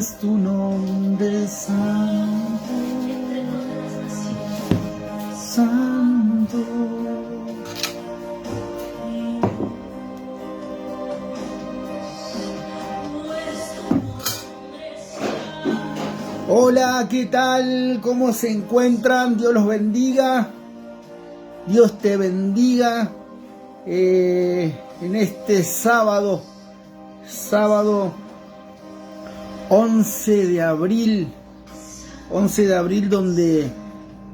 es tu nombre santo, santo. Hola, ¿qué tal? ¿Cómo se encuentran? Dios los bendiga. Dios te bendiga en este sábado 11 de abril,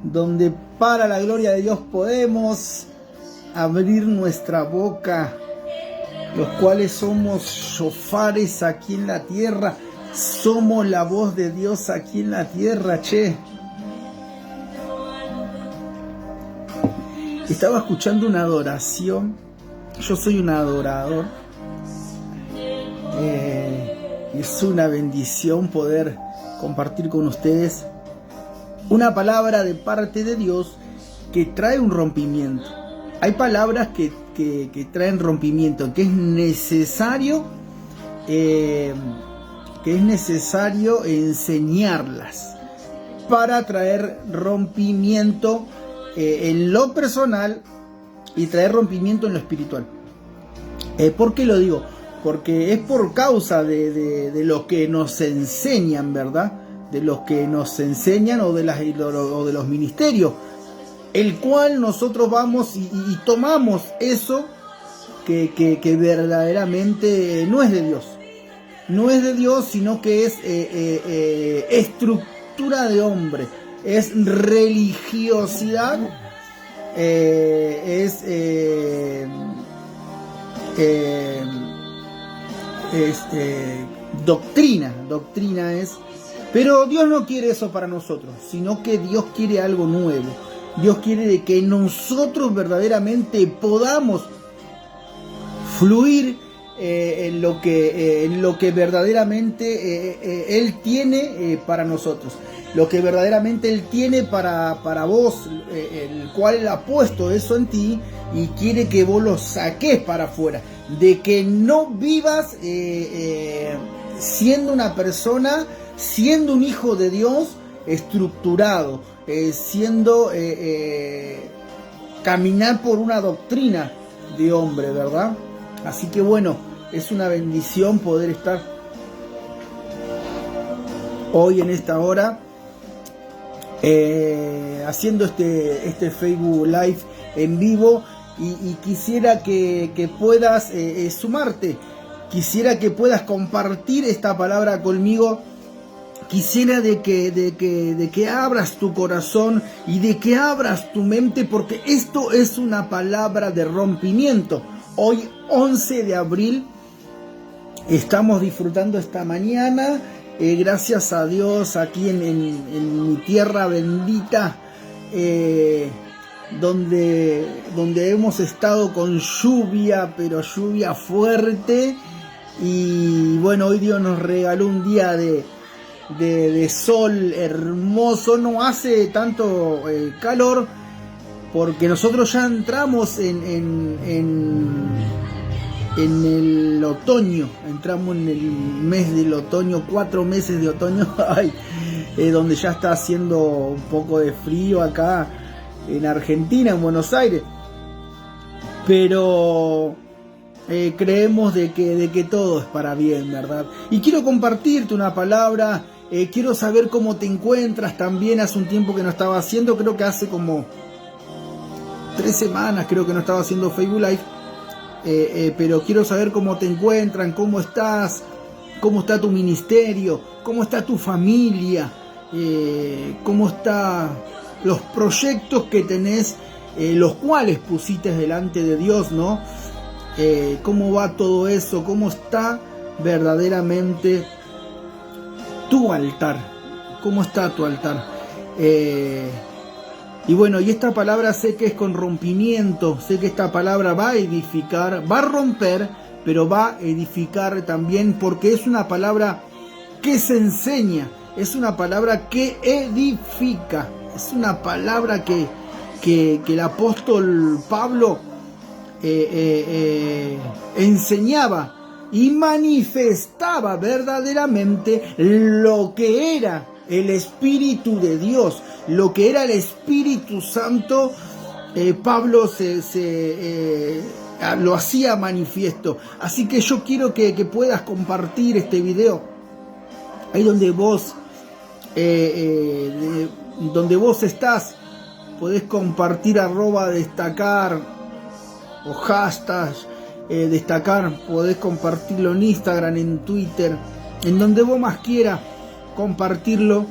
donde para la gloria de Dios podemos abrir nuestra boca, los cuales somos shofares aquí en la tierra, somos la voz de Dios aquí en la tierra, che. Estaba escuchando una adoración, yo soy un adorador, es una bendición poder compartir con ustedes una palabra de parte de Dios que trae un rompimiento. Hay palabras que traen rompimiento, que es necesario enseñarlas para traer rompimiento en lo personal y traer rompimiento en lo espiritual. ¿Por qué lo digo? Porque es por causa de lo que nos enseñan, ¿verdad? De los que nos enseñan o de los ministerios, el cual nosotros vamos y tomamos eso que verdaderamente no es de Dios. No es de Dios, sino que es estructura de hombre, es religiosidad, es doctrina es. Pero Dios no quiere eso para nosotros, sino que Dios quiere algo nuevo. Dios quiere de que nosotros verdaderamente podamos fluir en lo que verdaderamente Él tiene para nosotros, lo que verdaderamente Él tiene para vos, el cual Él ha puesto eso en ti y quiere que vos lo saques para afuera, de que no vivas siendo una persona, siendo un hijo de Dios estructurado, caminar por una doctrina de hombre, ¿verdad? Así que bueno, es una bendición poder estar hoy en esta hora haciendo este Facebook Live en vivo y quisiera que puedas sumarte, quisiera que puedas compartir esta palabra conmigo, quisiera de que abras tu corazón y de que abras tu mente, porque esto es una palabra de rompimiento. Hoy 11 de abril estamos disfrutando esta mañana, gracias a Dios, aquí en mi tierra bendita, donde hemos estado con lluvia, pero lluvia fuerte, y bueno, hoy Dios nos regaló un día de sol hermoso, no hace tanto calor, porque nosotros ya entramos en el otoño, entramos en el mes del otoño, 4 meses de otoño, donde ya está haciendo un poco de frío acá en Argentina, en Buenos Aires, pero creemos de que todo es para bien, ¿verdad? Y quiero compartirte una palabra, quiero saber cómo te encuentras. También hace un tiempo que no estaba haciendo, creo que hace como 3 semanas creo que no estaba haciendo Facebook Live, pero quiero saber cómo te encuentran, cómo estás, cómo está tu ministerio, cómo está tu familia, cómo están los proyectos que tenés, los cuales pusiste delante de Dios, ¿no? Cómo va todo eso, cómo está verdaderamente tu altar, cómo está tu altar. Y bueno, y esta palabra sé que es con rompimiento, sé que esta palabra va a edificar, va a romper, pero va a edificar también, porque es una palabra que se enseña, es una palabra que edifica, es una palabra que el apóstol Pablo enseñaba y manifestaba verdaderamente lo que era el Espíritu de Dios, lo que era el Espíritu Santo. Pablo lo hacía manifiesto. Así que yo quiero que puedas compartir este video ahí donde vos estás. Podés compartir @destacar o hashtag destacar. Podés compartirlo en Instagram, en Twitter, en donde vos más quieras. Compartirlo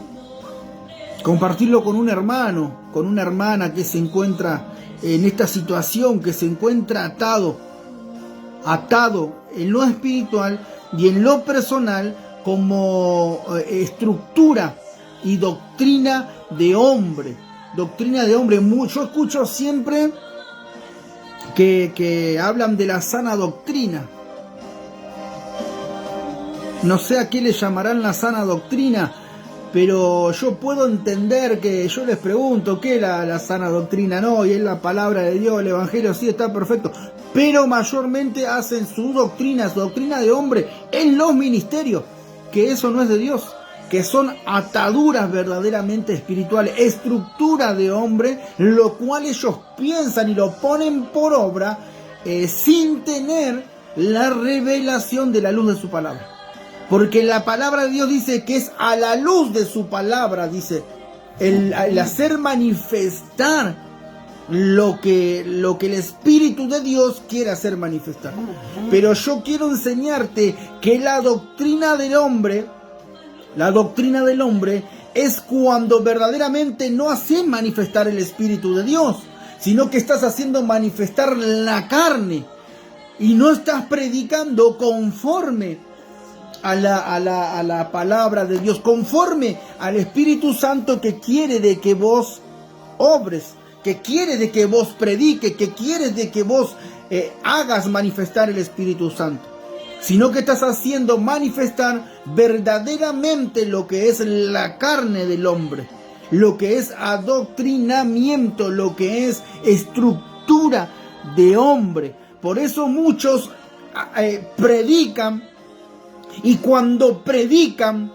con un hermano, con una hermana que se encuentra en esta situación, que se encuentra atado en lo espiritual y en lo personal como estructura y doctrina de hombre. Yo escucho siempre que hablan de la sana doctrina. No sé a qué le llamarán la sana doctrina, pero yo puedo entender que yo les pregunto ¿qué es la sana doctrina? No, y es la palabra de Dios, el Evangelio, sí, está perfecto, pero mayormente hacen su doctrina de hombre en los ministerios, que eso no es de Dios, que son ataduras verdaderamente espirituales, estructura de hombre, lo cual ellos piensan y lo ponen por obra sin tener la revelación de la luz de su palabra. Porque la palabra de Dios dice que es a la luz de su palabra, dice, el hacer manifestar lo que el Espíritu de Dios quiere hacer manifestar. Pero yo quiero enseñarte que la doctrina del hombre es cuando verdaderamente no haces manifestar el Espíritu de Dios, sino que estás haciendo manifestar la carne y no estás predicando conforme a la palabra de Dios, conforme al Espíritu Santo que quiere de que vos obres, que quiere de que vos prediques, que quiere de que vos hagas manifestar el Espíritu Santo, sino que estás haciendo manifestar verdaderamente lo que es la carne del hombre, lo que es adoctrinamiento, lo que es estructura de hombre. Por eso muchos predican. Y cuando predican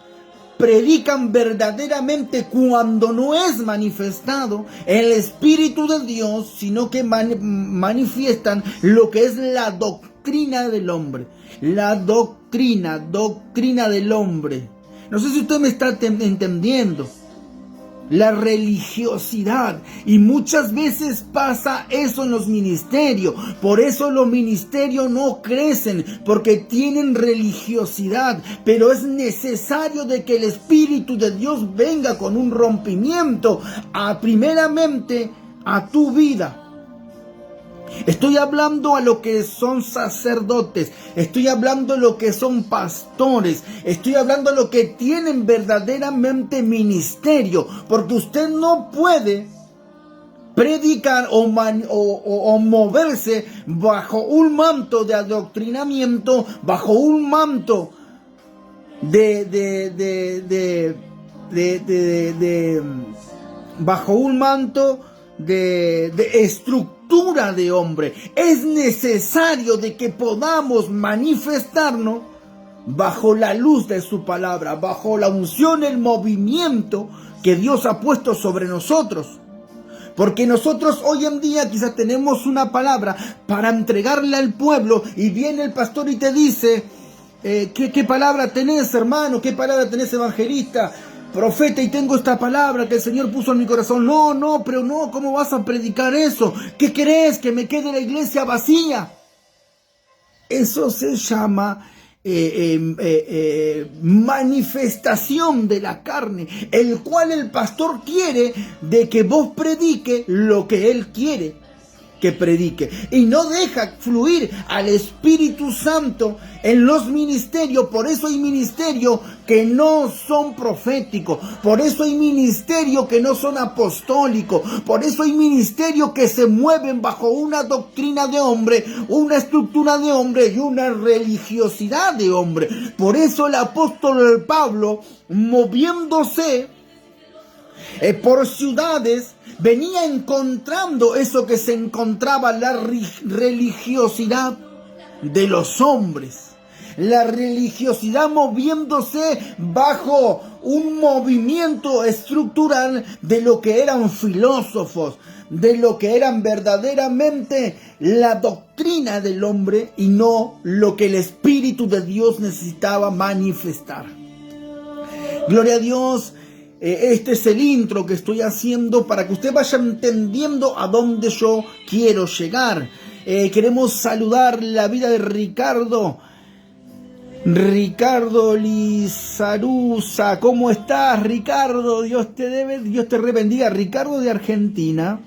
verdaderamente cuando no es manifestado el Espíritu de Dios, sino que manifiestan lo que es la doctrina del hombre. La doctrina del hombre. No sé si usted me está entendiendo. La religiosidad, y muchas veces pasa eso en los ministerios. Por eso los ministerios no crecen, porque tienen religiosidad. Pero es necesario de que el Espíritu de Dios venga con un rompimiento primeramente a tu vida. Estoy hablando a lo que son sacerdotes, estoy hablando a lo que son pastores, estoy hablando a lo que tienen verdaderamente ministerio, porque usted no puede predicar o moverse bajo un manto de adoctrinamiento, bajo un manto bajo un manto de estructura de hombre. Es necesario de que podamos manifestarnos bajo la luz de su palabra, bajo la unción, el movimiento que Dios ha puesto sobre nosotros. Porque nosotros hoy en día quizás tenemos una palabra para entregarle al pueblo y viene el pastor y te dice ¿qué palabra tenés, hermano? ¿Qué palabra tenés, evangelista? Profeta, y tengo esta palabra que el Señor puso en mi corazón. No, pero no, ¿cómo vas a predicar eso? ¿Qué querés? ¿Que me quede la iglesia vacía? Eso se llama manifestación de la carne, el cual el pastor quiere de que vos predique lo que él quiere que predique, y no deja fluir al Espíritu Santo en los ministerios. Por eso hay ministerios que no son proféticos, por eso hay ministerios que no son apostólicos, por eso hay ministerios que se mueven bajo una doctrina de hombre, una estructura de hombre y una religiosidad de hombre. Por eso el apóstol Pablo, moviéndose por ciudades, venía encontrando eso que se encontraba, la religiosidad de los hombres. la religiosidad moviéndose bajo un movimiento estructural de lo que eran filósofos, de lo que eran verdaderamente la doctrina del hombre y no lo que el Espíritu de Dios necesitaba manifestar. Gloria a Dios. Este es el intro que estoy haciendo para que usted vaya entendiendo a dónde yo quiero llegar. Queremos saludar la vida de Ricardo Lizarusa. ¿Cómo estás, Ricardo? Dios te bendiga. Ricardo de Argentina.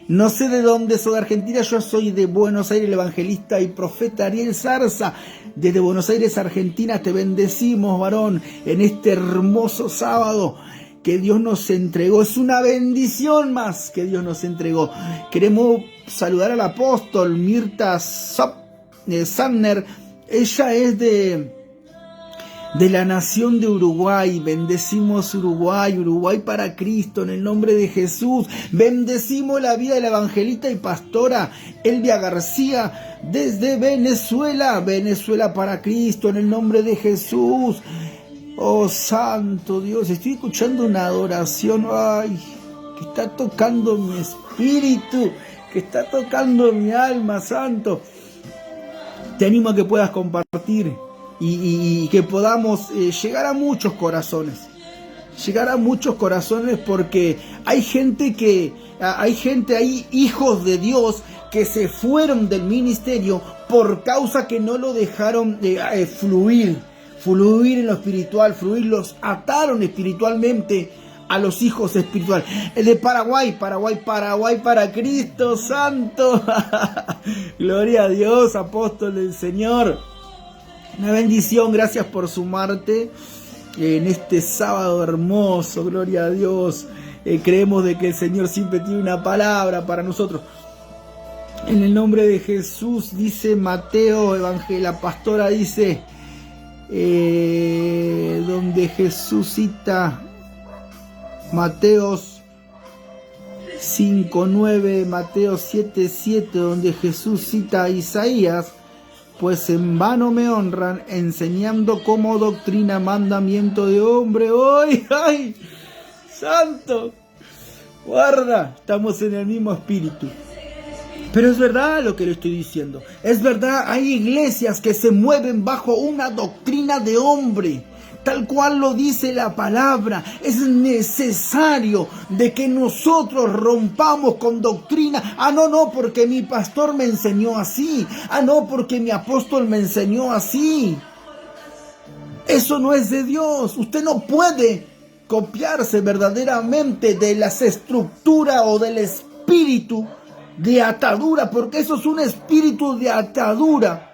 No sé de dónde soy de Argentina, yo soy de Buenos Aires, el evangelista y profeta Ariel Zarza. Desde Buenos Aires, Argentina, te bendecimos, varón, en este hermoso sábado que Dios nos entregó. Es una bendición más que Dios nos entregó. Queremos saludar al apóstol Mirta Sanner. Ella es de la nación de Uruguay. Bendecimos Uruguay para Cristo en el nombre de Jesús. Bendecimos la vida de la evangelista y pastora Elvia García desde Venezuela para Cristo en el nombre de Jesús. Oh santo Dios, estoy escuchando una adoración, que está tocando mi espíritu, que está tocando mi alma, santo. Te animo a que puedas compartir y que podamos llegar a muchos corazones, porque hay hijos de Dios que se fueron del ministerio por causa que no lo dejaron fluir en lo espiritual, los ataron espiritualmente a los hijos espirituales. El de Paraguay para Cristo santo. Gloria a Dios, apóstol del Señor. Una bendición, gracias por sumarte en este sábado hermoso, gloria a Dios. Creemos de que el Señor siempre tiene una palabra para nosotros. En el nombre de Jesús, dice Mateo, la pastora dice, donde Jesús cita Mateos 5:9, Mateo 7:7, donde Jesús cita a Isaías. Pues en vano me honran, enseñando como doctrina mandamiento de hombre. ¡Ay! ¡Santo! Guarda, estamos en el mismo espíritu. Pero es verdad lo que le estoy diciendo. Es verdad, hay iglesias que se mueven bajo una doctrina de hombre. Tal cual lo dice la palabra, es necesario de que nosotros rompamos con doctrina. No, porque mi pastor me enseñó así. No, porque mi apóstol me enseñó así. Eso no es de Dios. Usted no puede copiarse verdaderamente de las estructuras o del espíritu de atadura, porque eso es un espíritu de atadura.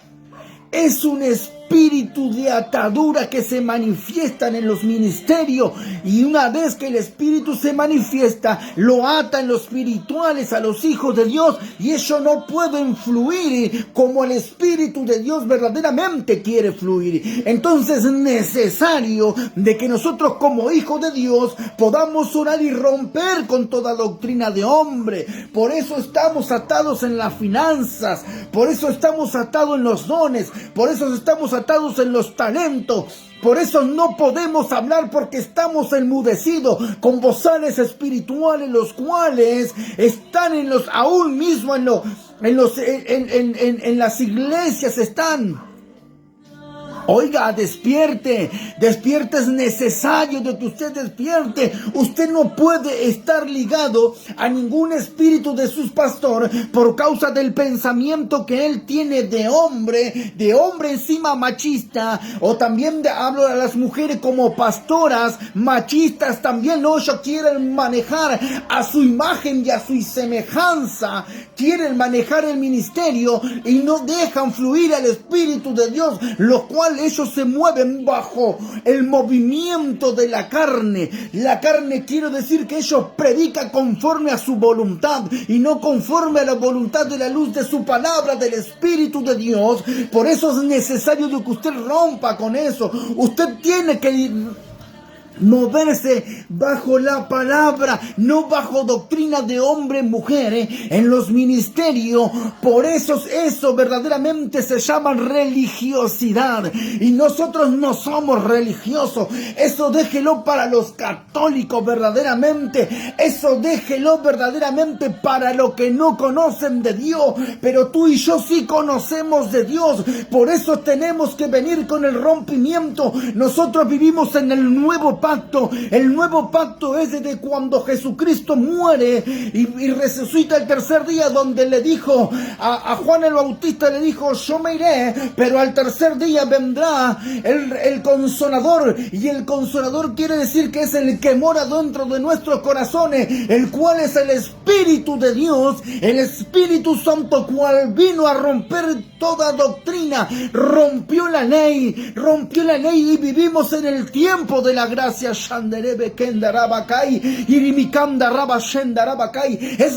Es un espíritu de atadura que se manifiestan en los ministerios, y una vez que el espíritu se manifiesta, lo ata en los espirituales a los hijos de Dios, y ellos no pueden fluir como el espíritu de Dios verdaderamente quiere fluir. Entonces es necesario de que nosotros como hijos de Dios podamos orar y romper con toda doctrina de hombre. Por eso estamos atados en las finanzas, por eso estamos atados en los dones, por eso estamos atados en los talentos. Por eso no podemos hablar, porque estamos enmudecidos con bozales espirituales, los cuales están aún mismo en las iglesias están. Oiga, despierte, es necesario de que usted despierte. Usted no puede estar ligado a ningún espíritu de sus pastores por causa del pensamiento que él tiene de hombre encima machista, o también hablo a las mujeres como pastoras machistas también. No, ellos quieren manejar a su imagen y a su semejanza, quieren manejar el ministerio y no dejan fluir al Espíritu de Dios, lo cual ellos se mueven bajo el movimiento de la carne. La carne quiere decir que ellos predican conforme a su voluntad y no conforme a la voluntad de la luz de su palabra, del Espíritu de Dios. Por eso es necesario de que usted rompa con eso. Usted tiene que moverse bajo la palabra, no bajo doctrina de hombre, mujer, en los ministerios. Por eso verdaderamente se llama religiosidad. Y nosotros no somos religiosos. Eso déjelo para los católicos verdaderamente. Eso déjelo verdaderamente para los que no conocen de Dios. Pero tú y yo sí conocemos de Dios. Por eso tenemos que venir con el rompimiento. Nosotros vivimos en el nuevo pacto. El nuevo pacto es desde cuando Jesucristo muere y resucita el tercer día, donde le dijo a Juan el Bautista, le dijo: yo me iré, pero al tercer día vendrá el Consolador. Y el Consolador quiere decir que es el que mora dentro de nuestros corazones, el cual es el Espíritu de Dios, el Espíritu Santo, cual vino a romper toda doctrina, rompió la ley y vivimos en el tiempo de la gracia. Es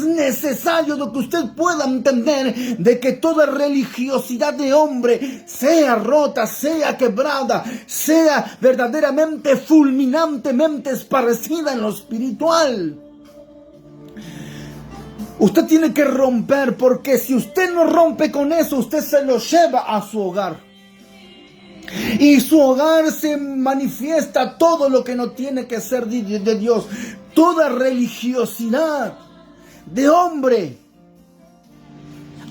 necesario de que usted pueda entender de que toda religiosidad de hombre sea rota, sea quebrada, sea verdaderamente fulminantemente esparcida en lo espiritual. Usted tiene que romper, porque si usted no rompe con eso, usted se lo lleva a su hogar. Y su hogar se manifiesta todo lo que no tiene que ser de Dios. Toda religiosidad de hombre.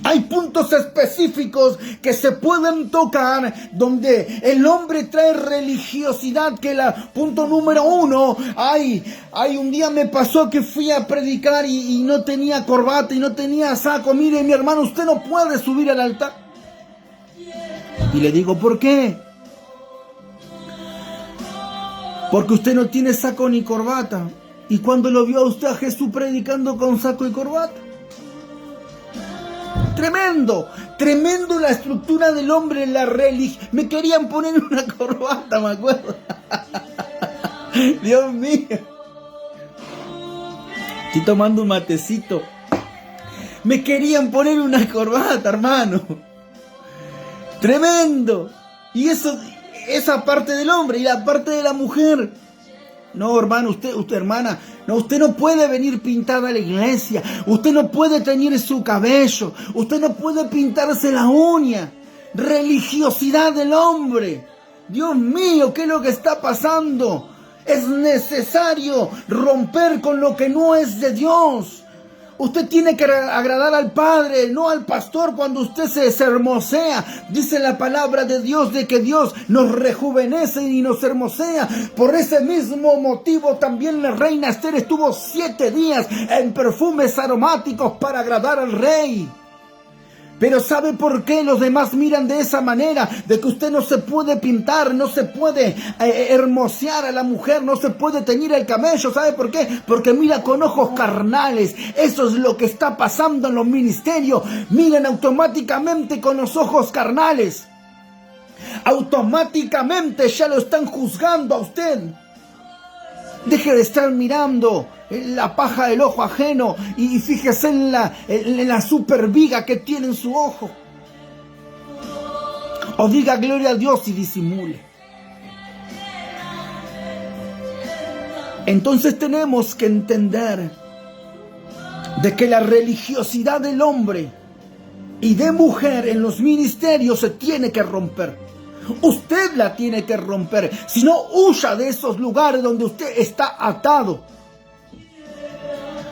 Hay puntos específicos que se pueden tocar donde el hombre trae religiosidad, que punto número 1, un día me pasó que fui a predicar y no tenía corbata y no tenía saco. Mire, mi hermano, usted no puede subir al altar. Y le digo: ¿por qué? Porque usted no tiene saco ni corbata. ¿Y cuando lo vio a usted a Jesús predicando con saco y corbata? Tremendo la estructura del hombre en la religión. Me querían poner una corbata, me acuerdo. Dios mío. Estoy tomando un matecito. Me querían poner una corbata, hermano. Tremendo. Y esa parte del hombre y la parte de la mujer. No, hermano, usted hermana, no, usted no puede venir pintada a la iglesia. Usted no puede teñir su cabello. Usted no puede pintarse la uña. Religiosidad del hombre. Dios mío, ¿qué es lo que está pasando? Es necesario romper con lo que no es de Dios. Usted tiene que agradar al Padre, no al pastor, cuando usted se hermosea. Dice la palabra de Dios de que Dios nos rejuvenece y nos hermosea. Por ese mismo motivo también la reina Esther estuvo 7 días en perfumes aromáticos para agradar al rey. Pero ¿sabe por qué los demás miran de esa manera? De que usted no se puede pintar, no se puede hermosear a la mujer, no se puede teñir el cabello. ¿Sabe por qué? Porque mira con ojos carnales. Eso es lo que está pasando en los ministerios. Miran automáticamente con los ojos carnales. Automáticamente ya lo están juzgando a usted. Deje de estar mirando la paja del ojo ajeno y fíjese en la superviga que tiene en su ojo. O diga gloria a Dios y disimule. Entonces tenemos que entender de que la religiosidad del hombre y de mujer en los ministerios se tiene que romper. Usted la tiene que romper. Si no, huya de esos lugares donde usted está atado.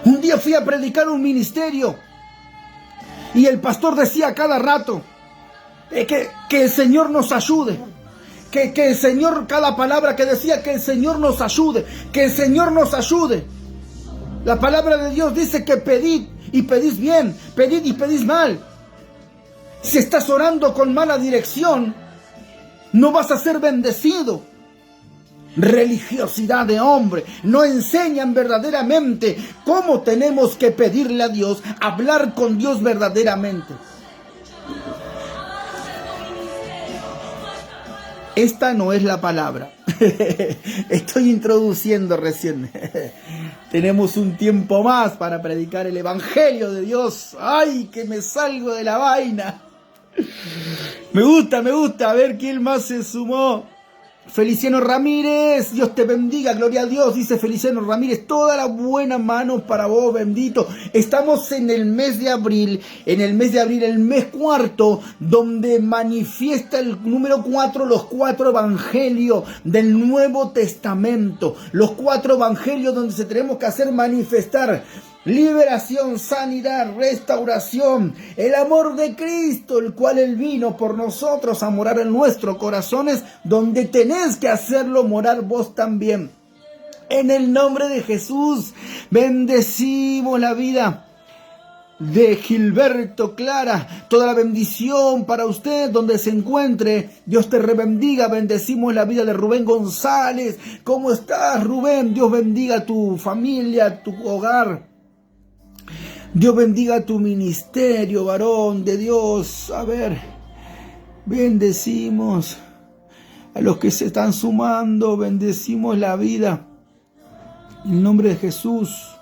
Un día fui a predicar un ministerio y el pastor decía cada rato que el Señor nos ayude. Que el Señor, cada palabra que decía, que el Señor nos ayude. Que el Señor nos ayude. La palabra de Dios dice que pedid y pedís bien, pedid y pedís mal. Si estás orando con mala dirección, no vas a ser bendecido. Religiosidad de hombre. No enseñan verdaderamente cómo tenemos que pedirle a Dios, hablar con Dios verdaderamente. Esta no es la palabra. Estoy introduciendo recién. Tenemos un tiempo más para predicar el Evangelio de Dios. ¡Ay, que me salgo de la vaina! Me gusta. A ver quién más se sumó. Feliciano Ramírez, Dios te bendiga, gloria a Dios, dice Feliciano Ramírez, toda la buena mano para vos, bendito. Estamos en el mes de abril, el mes cuarto, donde manifiesta el número 4, los 4 evangelios del Nuevo Testamento, los 4 evangelios donde se tenemos que hacer manifestar liberación, sanidad, restauración, el amor de Cristo, el cual Él vino por nosotros a morar en nuestros corazones, donde tenés que hacerlo morar vos también. En el nombre de Jesús, bendecimos la vida de Gilberto Clara, toda la bendición para usted donde se encuentre. Dios te rebendiga. Bendecimos la vida de Rubén González. ¿Cómo estás, Rubén? Dios bendiga tu familia, tu hogar. Dios bendiga tu ministerio, varón de Dios. A ver, bendecimos a los que se están sumando, bendecimos la vida. En el nombre de Jesús,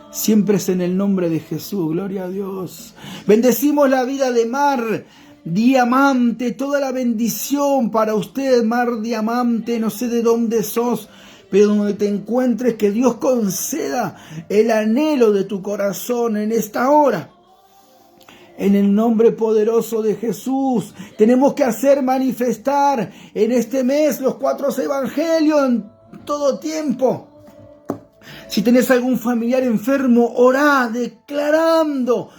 siempre es en el nombre de Jesús, gloria a Dios. Bendecimos la vida de Mar Diamante, toda la bendición para usted, Mar Diamante, no sé de dónde sos, pero donde te encuentres, que Dios conceda el anhelo de tu corazón en esta hora. En el nombre poderoso de Jesús, tenemos que hacer manifestar en este mes los 4 evangelios en todo tiempo. Si tenés algún familiar enfermo, orá declarando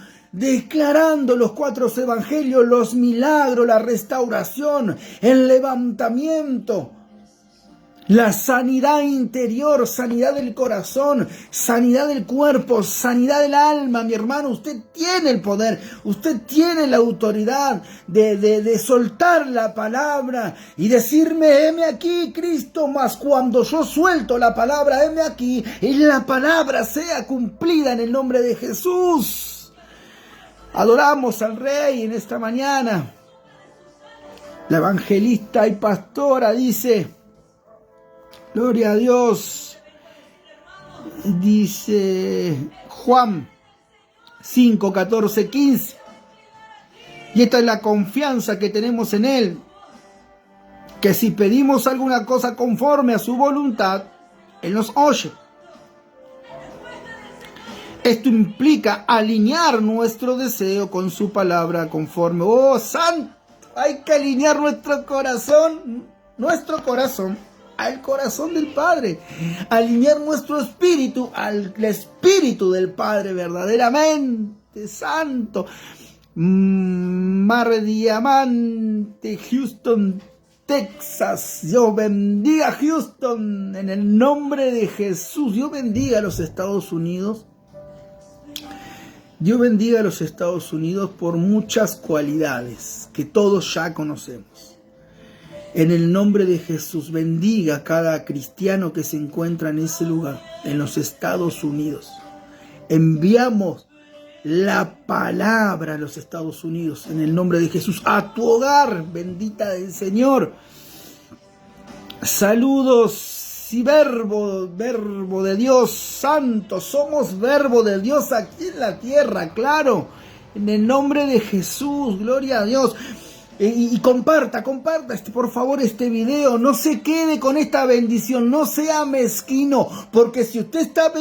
los 4 evangelios, los milagros, la restauración, el levantamiento, la sanidad interior, sanidad del corazón, sanidad del cuerpo, sanidad del alma. Mi hermano, usted tiene el poder, usted tiene la autoridad de soltar la palabra y decirme, heme aquí, Cristo, mas cuando yo suelto la palabra, heme aquí, y la palabra sea cumplida en el nombre de Jesús. Adoramos al Rey en esta mañana. La evangelista y pastora dice, gloria a Dios, dice Juan 5, 14, 15. Y esta es la confianza que tenemos en Él, que si pedimos alguna cosa conforme a su voluntad, Él nos oye. Esto implica alinear nuestro deseo con su palabra conforme. ¡Oh, santo! Hay que alinear nuestro corazón al corazón del Padre, alinear nuestro espíritu al espíritu del Padre verdaderamente santo. Mar Diamante, Houston, Texas. Dios bendiga Houston en el nombre de Jesús. Dios bendiga a los Estados Unidos. Dios bendiga a los Estados Unidos por muchas cualidades que todos ya conocemos. En el nombre de Jesús, bendiga a cada cristiano que se encuentra en ese lugar, en los Estados Unidos. Enviamos la palabra a los Estados Unidos, en el nombre de Jesús, a tu hogar, bendita del Señor. Saludos y verbo de Dios santo, somos verbo de Dios aquí en la tierra, claro, en el nombre de Jesús, gloria a Dios. Y comparta por favor este video, no se quede con esta bendición, no sea mezquino, porque si usted está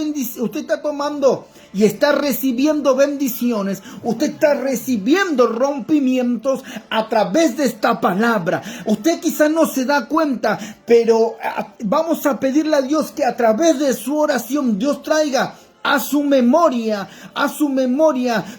tomando y está recibiendo bendiciones, usted está recibiendo rompimientos a través de esta palabra. Usted quizás no se da cuenta, pero vamos a pedirle a Dios que a través de su oración Dios traiga a su memoria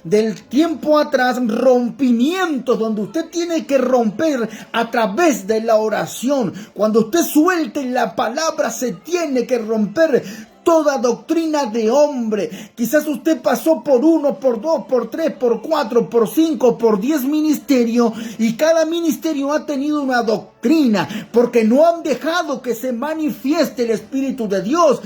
del tiempo atrás, rompimientos donde usted tiene que romper a través de la oración. Cuando usted suelte la palabra, se tiene que romper toda doctrina de hombre. Quizás usted pasó por 1, por 2, por 3, por 4, por 5, por 10 ministerios, y cada ministerio ha tenido una doctrina, porque no han dejado que se manifieste el Espíritu de Dios.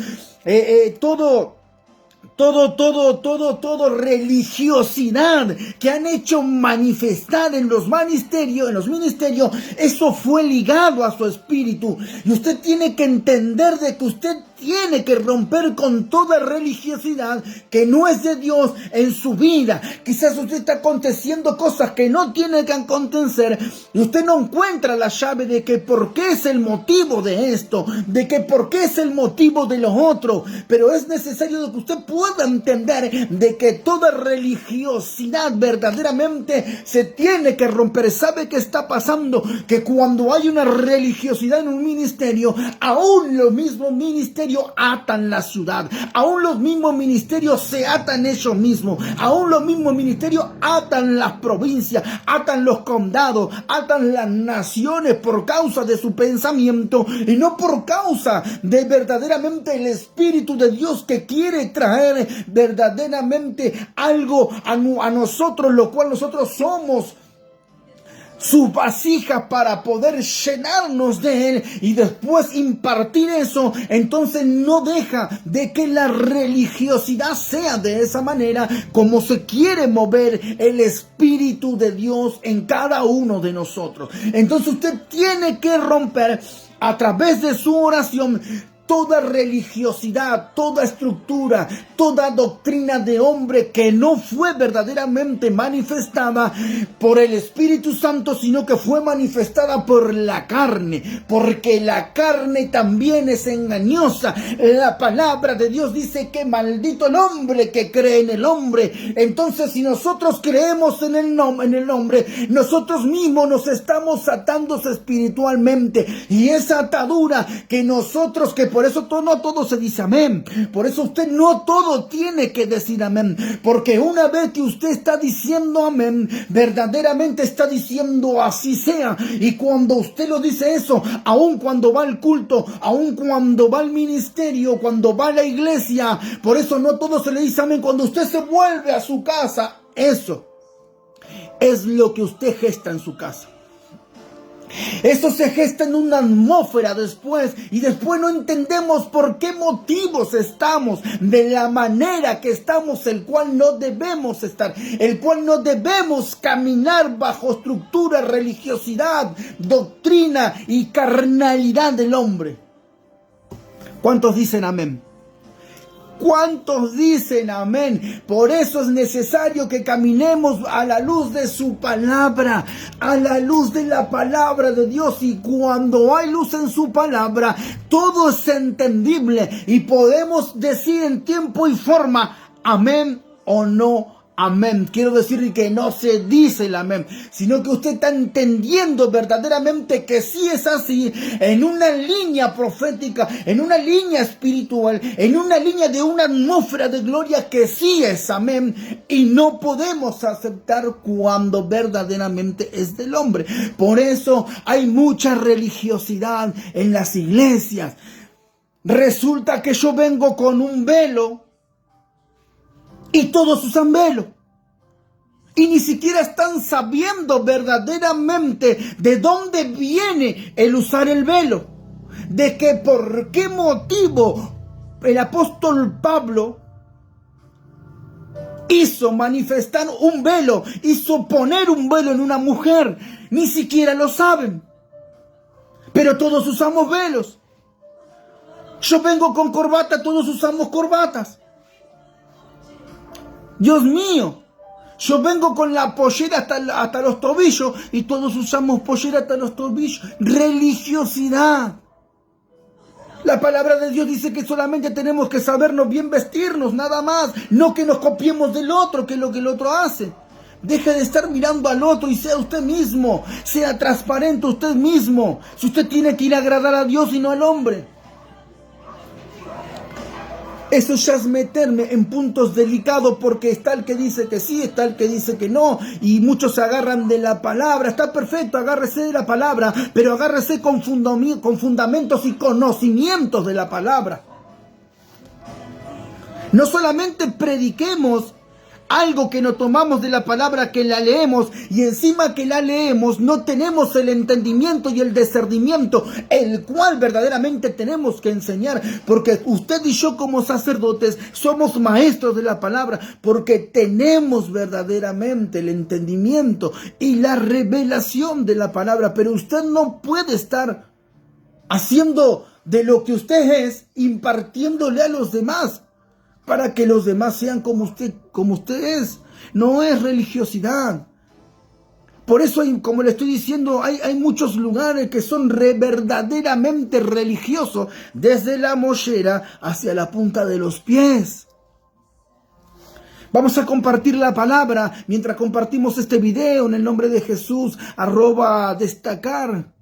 Todo religiosidad que han hecho manifestar en los ministerios, eso fue ligado a su espíritu. Y usted tiene que entender de que usted tiene que romper con toda religiosidad que no es de Dios en su vida. Quizás usted está aconteciendo cosas que no tiene que acontecer y usted no encuentra la llave de que por qué es el motivo de esto, de que por qué es el motivo de lo otro. Pero es necesario que usted pueda entender de que toda religiosidad verdaderamente se tiene que romper. ¿Sabe qué está pasando? Que cuando hay una religiosidad en un ministerio, aún los mismos ministerios atan la ciudad, aún los mismos ministerios se atan ellos mismos, aún los mismos ministerios atan las provincias, atan los condados, atan las naciones por causa de su pensamiento y no por causa de verdaderamente el Espíritu de Dios que quiere traer verdaderamente algo a nosotros, lo cual nosotros somos su vasija para poder llenarnos de Él y después impartir eso. Entonces no deja de que la religiosidad sea de esa manera como se quiere mover el Espíritu de Dios en cada uno de nosotros. Entonces usted tiene que romper a través de su oración toda religiosidad, toda estructura, toda doctrina de hombre que no fue verdaderamente manifestada por el Espíritu Santo, sino que fue manifestada por la carne, porque la carne también es engañosa. La palabra de Dios dice que maldito el hombre que cree en el hombre. Entonces, si nosotros creemos en el hombre, nosotros mismos nos estamos atando espiritualmente, y esa atadura que nosotros, que por eso no todo se dice amén. Por eso usted no todo tiene que decir amén. Porque una vez que usted está diciendo amén, verdaderamente está diciendo así sea. Y cuando usted lo dice eso, aun cuando va al culto, aun cuando va al ministerio, cuando va a la iglesia, por eso no todo se le dice amén. Cuando usted se vuelve a su casa, eso es lo que usted gesta en su casa. Eso se gesta en una atmósfera después, y después no entendemos por qué motivos estamos de la manera que estamos, el cual no debemos estar, el cual no debemos caminar bajo estructura, religiosidad, doctrina y carnalidad del hombre. ¿Cuántos dicen amén? ¿Cuántos dicen amén? Por eso es necesario que caminemos a la luz de su palabra, a la luz de la palabra de Dios. Y cuando hay luz en su palabra, todo es entendible y podemos decir en tiempo y forma amén o no amén. Quiero decir que no se dice el amén, sino que usted está entendiendo verdaderamente que sí es así, en una línea profética, en una línea espiritual, en una línea de una atmósfera de gloria que sí es amén, y no podemos aceptar cuando verdaderamente es del hombre. Por eso hay mucha religiosidad en las iglesias. Resulta que yo vengo con un velo y todos usan velo. Y ni siquiera están sabiendo verdaderamente de dónde viene el usar el velo. De que por qué motivo el apóstol Pablo hizo manifestar un velo, hizo poner un velo en una mujer. Ni siquiera lo saben. Pero todos usamos velos. Yo vengo con corbata, todos usamos corbatas. Dios mío, yo vengo con la pollera hasta los tobillos y todos usamos pollera hasta los tobillos. Religiosidad. La palabra de Dios dice que solamente tenemos que sabernos bien vestirnos, nada más. No que nos copiemos del otro, que es lo que el otro hace. Deje de estar mirando al otro y sea usted mismo. Sea transparente usted mismo. Si usted tiene que ir a agradar a Dios y no al hombre. Eso ya es meterme en puntos delicados, porque está el que dice que sí, está el que dice que no, y muchos se agarran de la palabra. Está perfecto, agárrese de la palabra, pero agárrese con fundamentos y conocimientos de la palabra. No solamente prediquemos algo que no tomamos de la palabra, que la leemos, y encima que la leemos no tenemos el entendimiento y el discernimiento, el cual verdaderamente tenemos que enseñar, porque usted y yo como sacerdotes somos maestros de la palabra, porque tenemos verdaderamente el entendimiento y la revelación de la palabra. Pero usted no puede estar haciendo de lo que usted es, impartiéndole a los demás, para que los demás sean como usted es. No es religiosidad. Por eso, como le estoy diciendo, hay muchos lugares que son verdaderamente religiosos, desde la mollera hacia la punta de los pies. Vamos a compartir la palabra mientras compartimos este video en el nombre de Jesús, @destacar.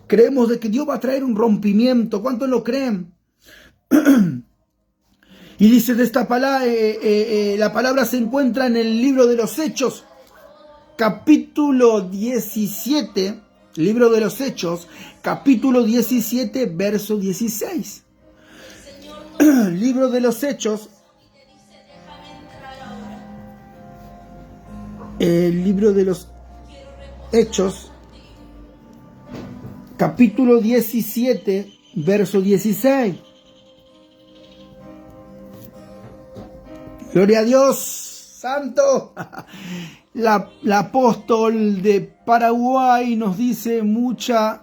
Creemos de que Dios va a traer un rompimiento. ¿Cuántos lo creen? Y dice de esta palabra, la palabra se encuentra en el libro de los Hechos, capítulo 17, libro de los Hechos, capítulo 17, verso 16. Libro de los Hechos, el libro de los Hechos, capítulo 17, verso 16. Gloria a Dios, santo. La apóstol de Paraguay nos dice: muchas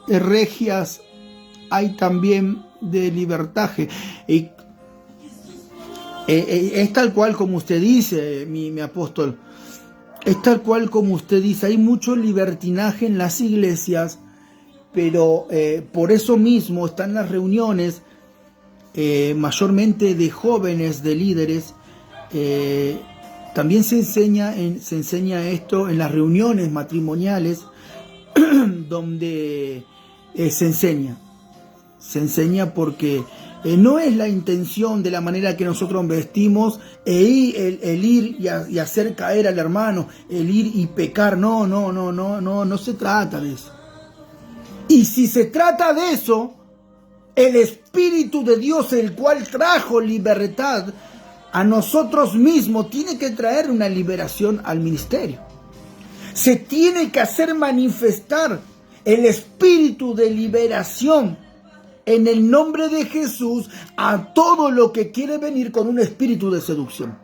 regias hay también de libertaje. Y es tal cual como usted dice, mi apóstol. Es tal cual como usted dice. Hay mucho libertinaje en las iglesias, pero por eso mismo están las reuniones, mayormente de jóvenes, de líderes. También se enseña esto en las reuniones matrimoniales, donde se enseña porque no es la intención de la manera que nosotros vestimos el ir y hacer caer al hermano, el ir y pecar. No se trata de eso. Y si se trata de eso, el Espíritu de Dios, el cual trajo libertad a nosotros mismos, tiene que traer una liberación al ministerio. Se tiene que hacer manifestar el espíritu de liberación en el nombre de Jesús a todo lo que quiere venir con un espíritu de seducción.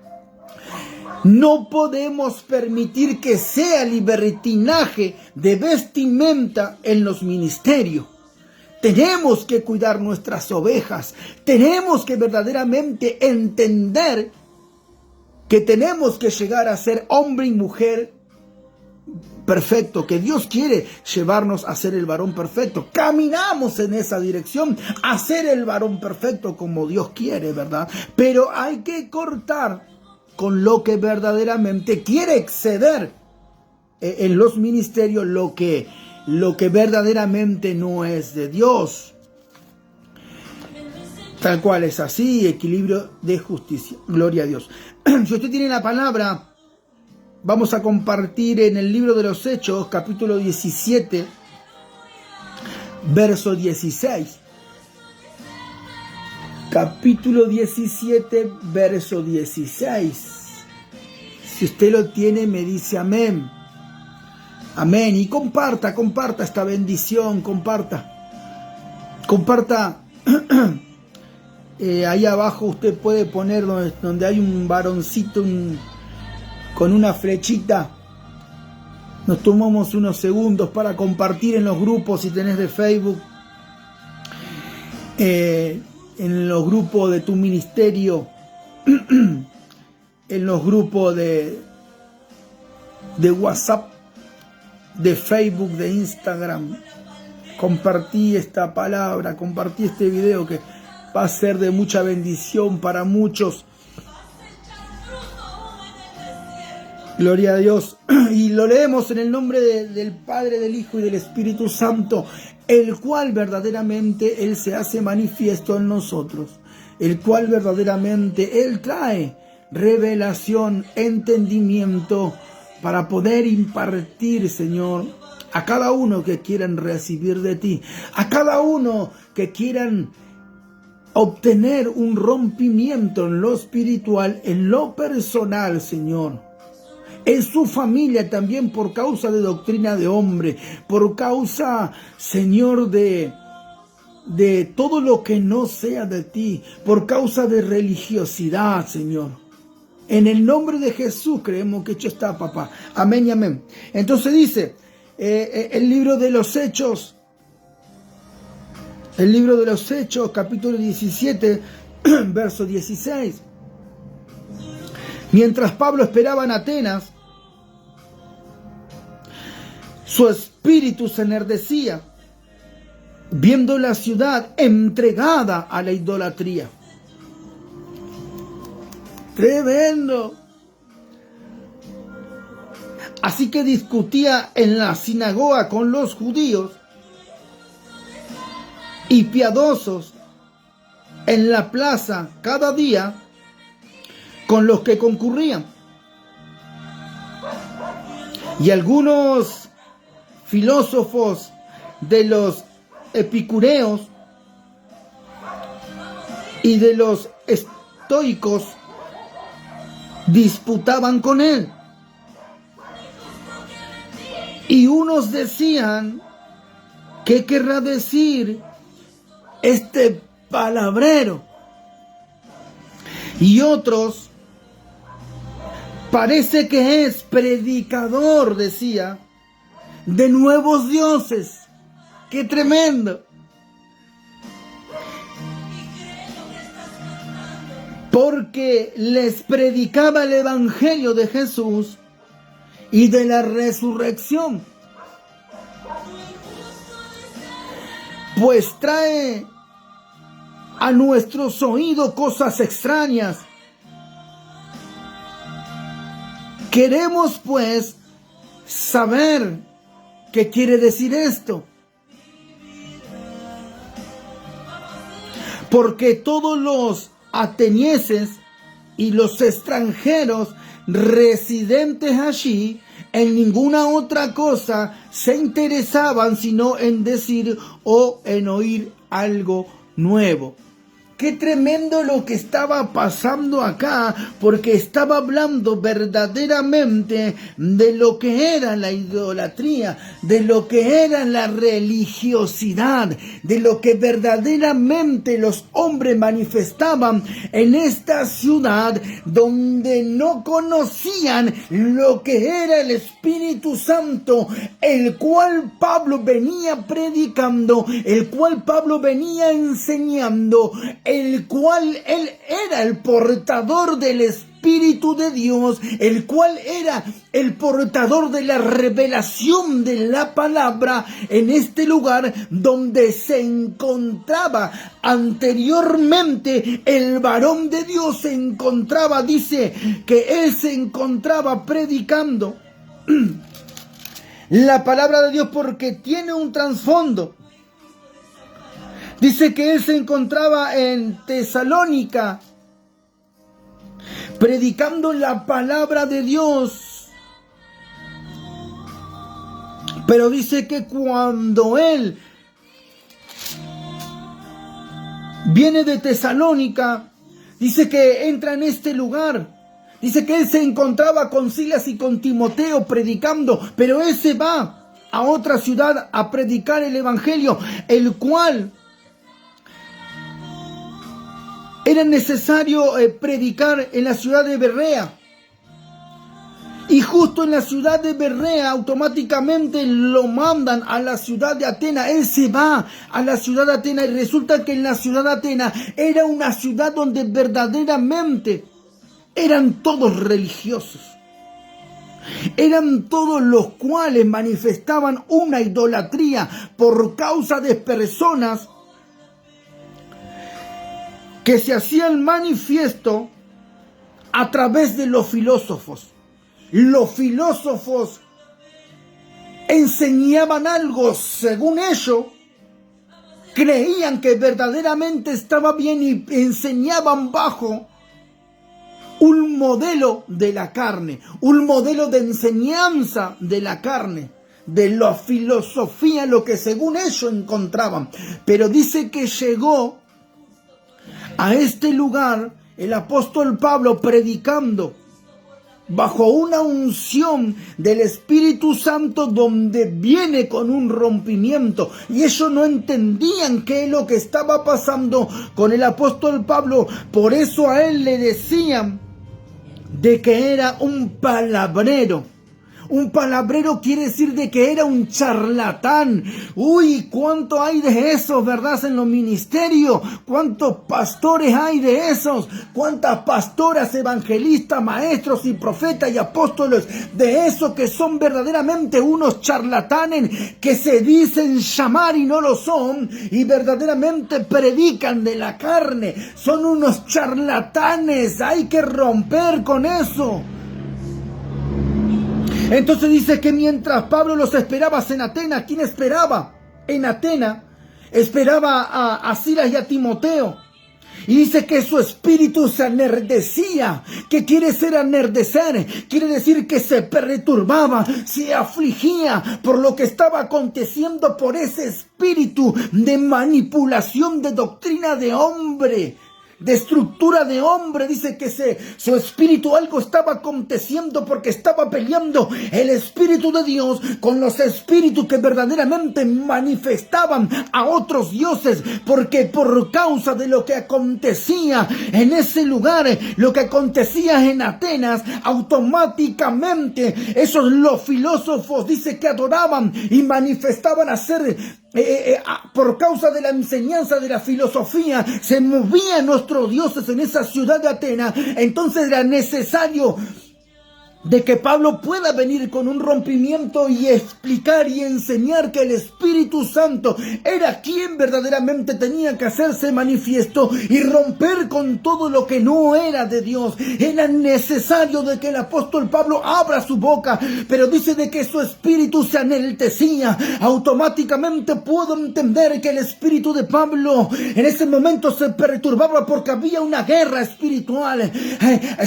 No podemos permitir que sea libertinaje de vestimenta en los ministerios. Tenemos que cuidar nuestras ovejas. Tenemos que verdaderamente entender que tenemos que llegar a ser hombre y mujer perfecto, que Dios quiere llevarnos a ser el varón perfecto. Caminamos en esa dirección, a ser el varón perfecto como Dios quiere, ¿verdad? Pero hay que cortar con lo que verdaderamente quiere exceder en los ministerios, lo que verdaderamente no es de Dios. Tal cual es así, equilibrio de justicia. Gloria a Dios. Si usted tiene la palabra, vamos a compartir en el libro de los Hechos, capítulo 17, verso 16. Capítulo 17, verso 16. Si usted lo tiene, me dice amén. Amén. Y comparta esta bendición, comparta. Ahí abajo usted puede poner donde hay un varoncito con una flechita. Nos tomamos unos segundos para compartir en los grupos, si tenés de Facebook, en los grupos de tu ministerio, en los grupos de WhatsApp, de Facebook, de Instagram. Compartí esta palabra, compartí este video que va a ser de mucha bendición para muchos. Gloria a Dios. Y lo leemos en el nombre del Padre, del Hijo y del Espíritu Santo, el cual verdaderamente Él se hace manifiesto en nosotros, el cual verdaderamente Él trae revelación, entendimiento, para poder impartir, Señor, a cada uno que quieran recibir de ti, a cada uno que quieran obtener un rompimiento en lo espiritual, en lo personal, Señor, en su familia también, por causa de doctrina de hombre, por causa, Señor, de todo lo que no sea de ti, por causa de religiosidad, Señor. En el nombre de Jesús creemos que hecho está, papá. Amén y amén. Entonces dice el libro de los Hechos, El libro de los Hechos, capítulo 17, verso 16. Mientras Pablo esperaba en Atenas, su espíritu se enardecía, viendo la ciudad entregada a la idolatría. Tremendo. Así que discutía en la sinagoga con los judíos y piadosos en la plaza cada día con los que concurrían. Y algunos filósofos de los epicureos y de los estoicos disputaban con él. Y unos decían, ¿qué querrá decir este palabrero? Y otros, parece que es predicador, decía, de nuevos dioses. ¡Qué tremendo! Porque les predicaba el evangelio de Jesús y de la resurrección. Pues trae a nuestros oídos cosas extrañas. Queremos pues saber qué quiere decir esto. Porque todos los atenienses y los extranjeros residentes allí en ninguna otra cosa se interesaban sino en decir o en oír algo nuevo. Qué tremendo lo que estaba pasando acá, porque estaba hablando verdaderamente de lo que era la idolatría, de lo que era la religiosidad, de lo que verdaderamente los hombres manifestaban en esta ciudad donde no conocían lo que era el Espíritu Santo, el cual Pablo venía predicando, el cual Pablo venía enseñando, el cual él era el portador del Espíritu de Dios, el cual era el portador de la revelación de la palabra en este lugar donde se encontraba anteriormente el varón de Dios. Se encontraba, dice que él se encontraba predicando la palabra de Dios porque tiene un trasfondo. Dice que él se encontraba en Tesalónica predicando la palabra de Dios. Pero dice que cuando él viene de Tesalónica, dice que entra en este lugar. Dice que él se encontraba con Silas y con Timoteo predicando, pero él se va a otra ciudad a predicar el evangelio, el cual era necesario predicar en la ciudad de Berea. Y justo en la ciudad de Berea automáticamente lo mandan a la ciudad de Atenas. Él se va a la ciudad de Atenas y resulta que en la ciudad de Atenas era una ciudad donde verdaderamente eran todos religiosos. Eran todos los cuales manifestaban una idolatría por causa de personas que se hacían manifiesto a través de los filósofos. Los filósofos enseñaban algo según ellos, creían que verdaderamente estaba bien y enseñaban bajo un modelo de la carne, un modelo de enseñanza de la carne, de la filosofía, lo que según ellos encontraban. Pero dice que llegó a este lugar el apóstol Pablo predicando bajo una unción del Espíritu Santo donde viene con un rompimiento. Y ellos no entendían qué es lo que estaba pasando con el apóstol Pablo. Por eso a él le decían de que era un palabrero, Un palabrero quiere decir de que era un charlatán. Uy, ¿cuánto hay de esos, verdad, en los ministerios? ¿Cuántos pastores hay de esos? ¿Cuántas pastoras, evangelistas, maestros y profetas y apóstoles de esos que son verdaderamente unos charlatanes que se dicen llamar y no lo son y verdaderamente predican de la carne? Son unos charlatanes. Hay que romper con eso. Entonces dice que mientras Pablo los esperaba en Atenas, ¿quién esperaba? En Atenas esperaba a Silas y a Timoteo. Y dice que su espíritu se enardecía. ¿Qué quiere ser enardecer? Quiere decir que se perturbaba, se afligía por lo que estaba aconteciendo, por ese espíritu de manipulación, de doctrina de hombre, de estructura de hombre. Dice que su espíritu, algo estaba aconteciendo porque estaba peleando el espíritu de Dios con los espíritus que verdaderamente manifestaban a otros dioses, porque por causa de lo que acontecía en ese lugar, lo que acontecía en Atenas, automáticamente esos los filósofos, dice que adoraban y manifestaban a ser por causa de la enseñanza de la filosofía, se movían nuestros dioses en esa ciudad de Atenas. Entonces era necesario de que Pablo pueda venir con un rompimiento y explicar y enseñar que el Espíritu Santo era quien verdaderamente tenía que hacerse manifiesto y romper con todo lo que no era de Dios. Era necesario de que el apóstol Pablo abra su boca, pero dice de que su espíritu se enaltecía. Automáticamente puedo entender que el espíritu de Pablo en ese momento se perturbaba porque había una guerra espiritual.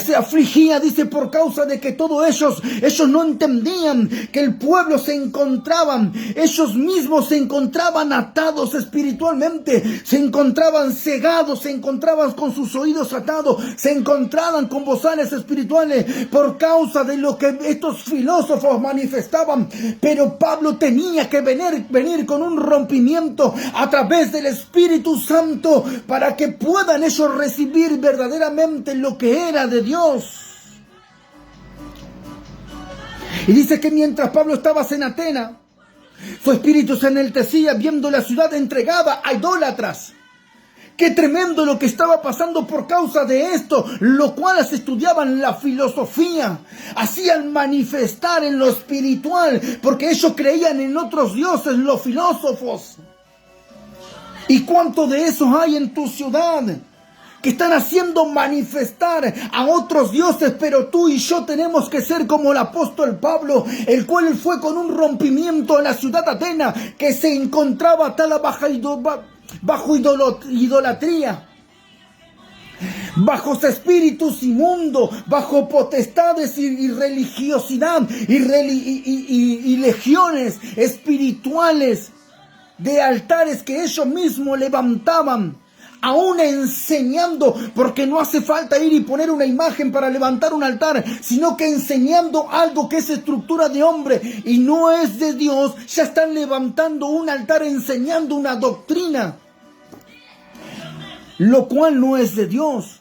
Se afligía, dice, por causa de que ellos no entendían que el pueblo se encontraban, ellos mismos se encontraban atados espiritualmente, se encontraban cegados, se encontraban con sus oídos atados, se encontraban con bozales espirituales por causa de lo que estos filósofos manifestaban. Pero Pablo tenía que venir con un rompimiento a través del Espíritu Santo para que puedan ellos recibir verdaderamente lo que era de Dios. Y dice que mientras Pablo estaba en Atenas, su espíritu se enaltecía viendo la ciudad entregada a idólatras. Qué tremendo lo que estaba pasando por causa de esto, lo cual estudiaban la filosofía, hacían manifestar en lo espiritual, porque ellos creían en otros dioses, los filósofos. ¿Y cuánto de esos hay en tu ciudad? Que están haciendo manifestar a otros dioses, pero tú y yo tenemos que ser como el apóstol Pablo, el cual fue con un rompimiento en la ciudad de Atenas, que se encontraba tal bajo idolatría, bajo espíritus inmundos, bajo potestades y religiosidad y legiones espirituales de altares que ellos mismos levantaban. Aún enseñando, porque no hace falta ir y poner una imagen para levantar un altar, sino que enseñando algo que es estructura de hombre y no es de Dios, ya están levantando un altar enseñando una doctrina, lo cual no es de Dios.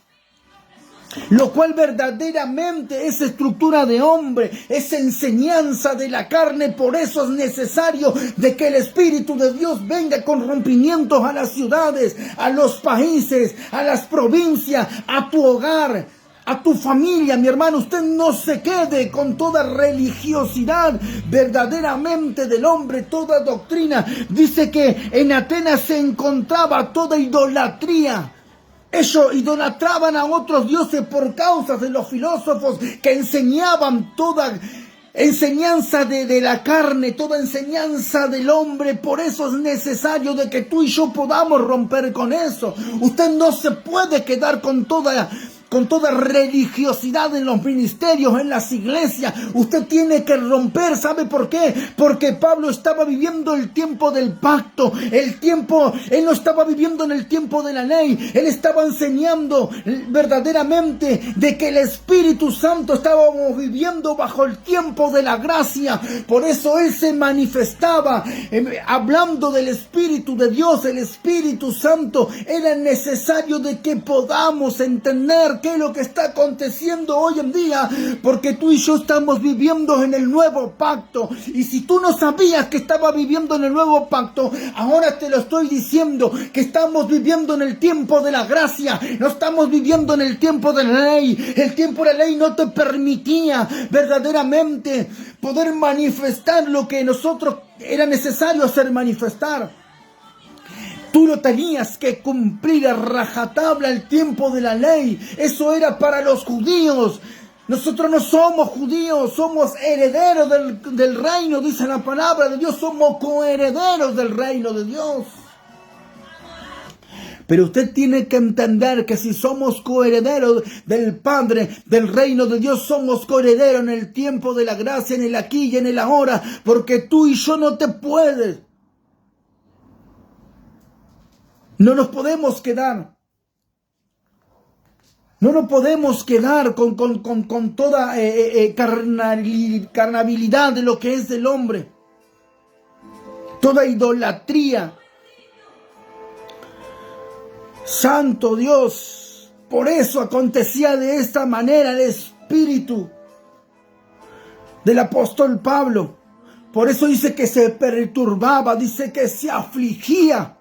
Lo cual verdaderamente es estructura de hombre, es enseñanza de la carne. Por eso es necesario de que el Espíritu de Dios venga con rompimientos a las ciudades, a los países, a las provincias, a tu hogar, a tu familia. Mi hermano, usted no se quede con toda religiosidad verdaderamente del hombre, toda doctrina. Dice que en Atenas se encontraba toda idolatría. Ellos idolatraban a otros dioses por causa de los filósofos que enseñaban toda enseñanza de la carne, toda enseñanza del hombre. Por eso es necesario de que tú y yo podamos romper con eso. Usted no se puede quedar con toda religiosidad en los ministerios, en las iglesias. Usted tiene que romper. ¿Sabe por qué? Porque Pablo estaba viviendo el tiempo del pacto, él no estaba viviendo en el tiempo de la ley. Él estaba enseñando verdaderamente de que el Espíritu Santo estábamos viviendo bajo el tiempo de la gracia. Por eso él se manifestaba hablando del Espíritu de Dios, el Espíritu Santo. Era necesario de que podamos entender ¿Por qué lo que está aconteciendo hoy en día? Porque tú y yo estamos viviendo en el nuevo pacto. Y si tú no sabías que estaba viviendo en el nuevo pacto, ahora te lo estoy diciendo, que estamos viviendo en el tiempo de la gracia. No estamos viviendo en el tiempo de la ley. El tiempo de la ley no te permitía verdaderamente poder manifestar lo que nosotros era necesario hacer manifestar. Tú lo tenías que cumplir a rajatabla el tiempo de la ley. Eso era para los judíos. Nosotros no somos judíos, somos herederos del reino, dice la palabra de Dios. Somos coherederos del reino de Dios. Pero usted tiene que entender que si somos coherederos del Padre, del reino de Dios, somos coherederos en el tiempo de la gracia, en el aquí y en el ahora, porque tú y yo no te puedes. No nos podemos quedar. No nos podemos quedar con toda carnabilidad de lo que es del hombre. Toda idolatría. Santo Dios. Por eso acontecía de esta manera el espíritu del apóstol Pablo. Por eso dice que se perturbaba, dice que se afligía.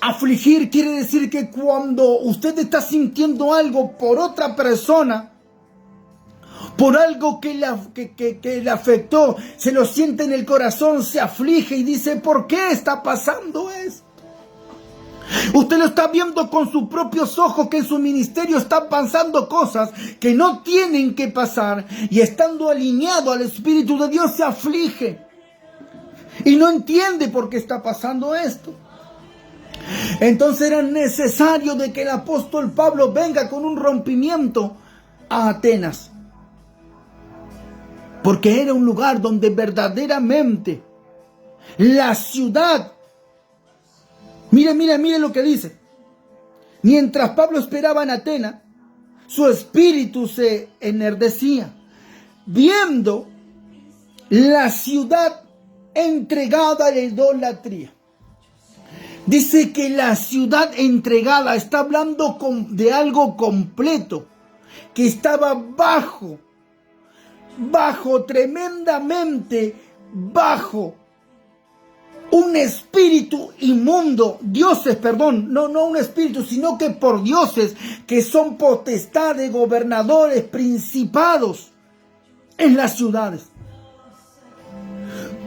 Afligir quiere decir que cuando usted está sintiendo algo por otra persona, por algo que le afectó, se lo siente en el corazón, se aflige y dice, ¿por qué está pasando esto? Usted lo está viendo con sus propios ojos que en su ministerio están pasando cosas que no tienen que pasar y estando alineado al Espíritu de Dios se aflige y no entiende por qué está pasando esto. Entonces era necesario de que el apóstol Pablo venga con un rompimiento a Atenas. Porque era un lugar donde verdaderamente la ciudad... Mire lo que dice. Mientras Pablo esperaba en Atenas, su espíritu se enardecía, viendo la ciudad entregada a la idolatría. Dice que la ciudad entregada, está hablando de algo completo, que estaba tremendamente bajo un espíritu inmundo, no un espíritu, sino que por dioses, que son potestades, gobernadores, principados en las ciudades.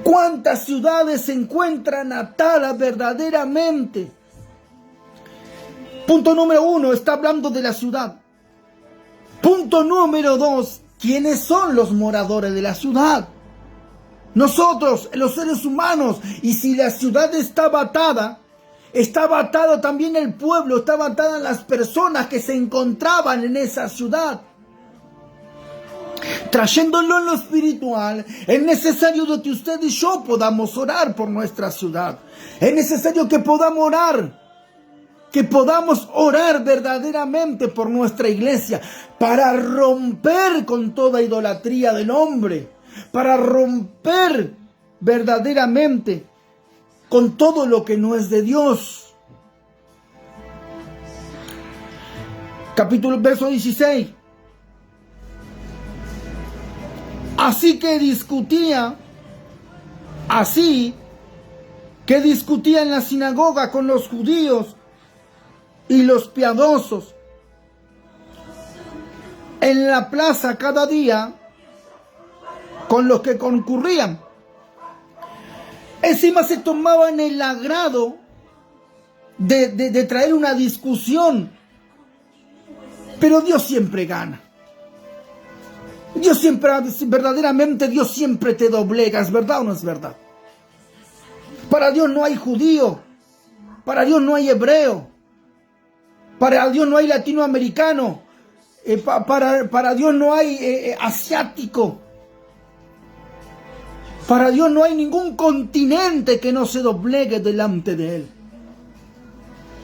¿Cuántas ciudades se encuentran atadas verdaderamente? Punto número 1, está hablando de la ciudad. Punto número 2, ¿quiénes son los moradores de la ciudad? Nosotros, los seres humanos. Y si la ciudad estaba atado también el pueblo, estaba atada las personas que se encontraban en esa ciudad. Trayéndolo en lo espiritual, es necesario de que usted y yo podamos orar por nuestra ciudad. Es necesario que podamos orar verdaderamente por nuestra iglesia, para romper con toda idolatría del hombre, para romper verdaderamente con todo lo que no es de Dios. Verso 16. Así que discutía en la sinagoga con los judíos y los piadosos, en la plaza cada día con los que concurrían. Encima se tomaban el agrado de traer una discusión, pero Dios siempre gana. Verdaderamente Dios siempre te doblega, ¿es verdad o no es verdad? Para Dios no hay judío, para Dios no hay hebreo, para Dios no hay latinoamericano, para Dios no hay asiático, para Dios no hay ningún continente que no se doblegue delante de Él.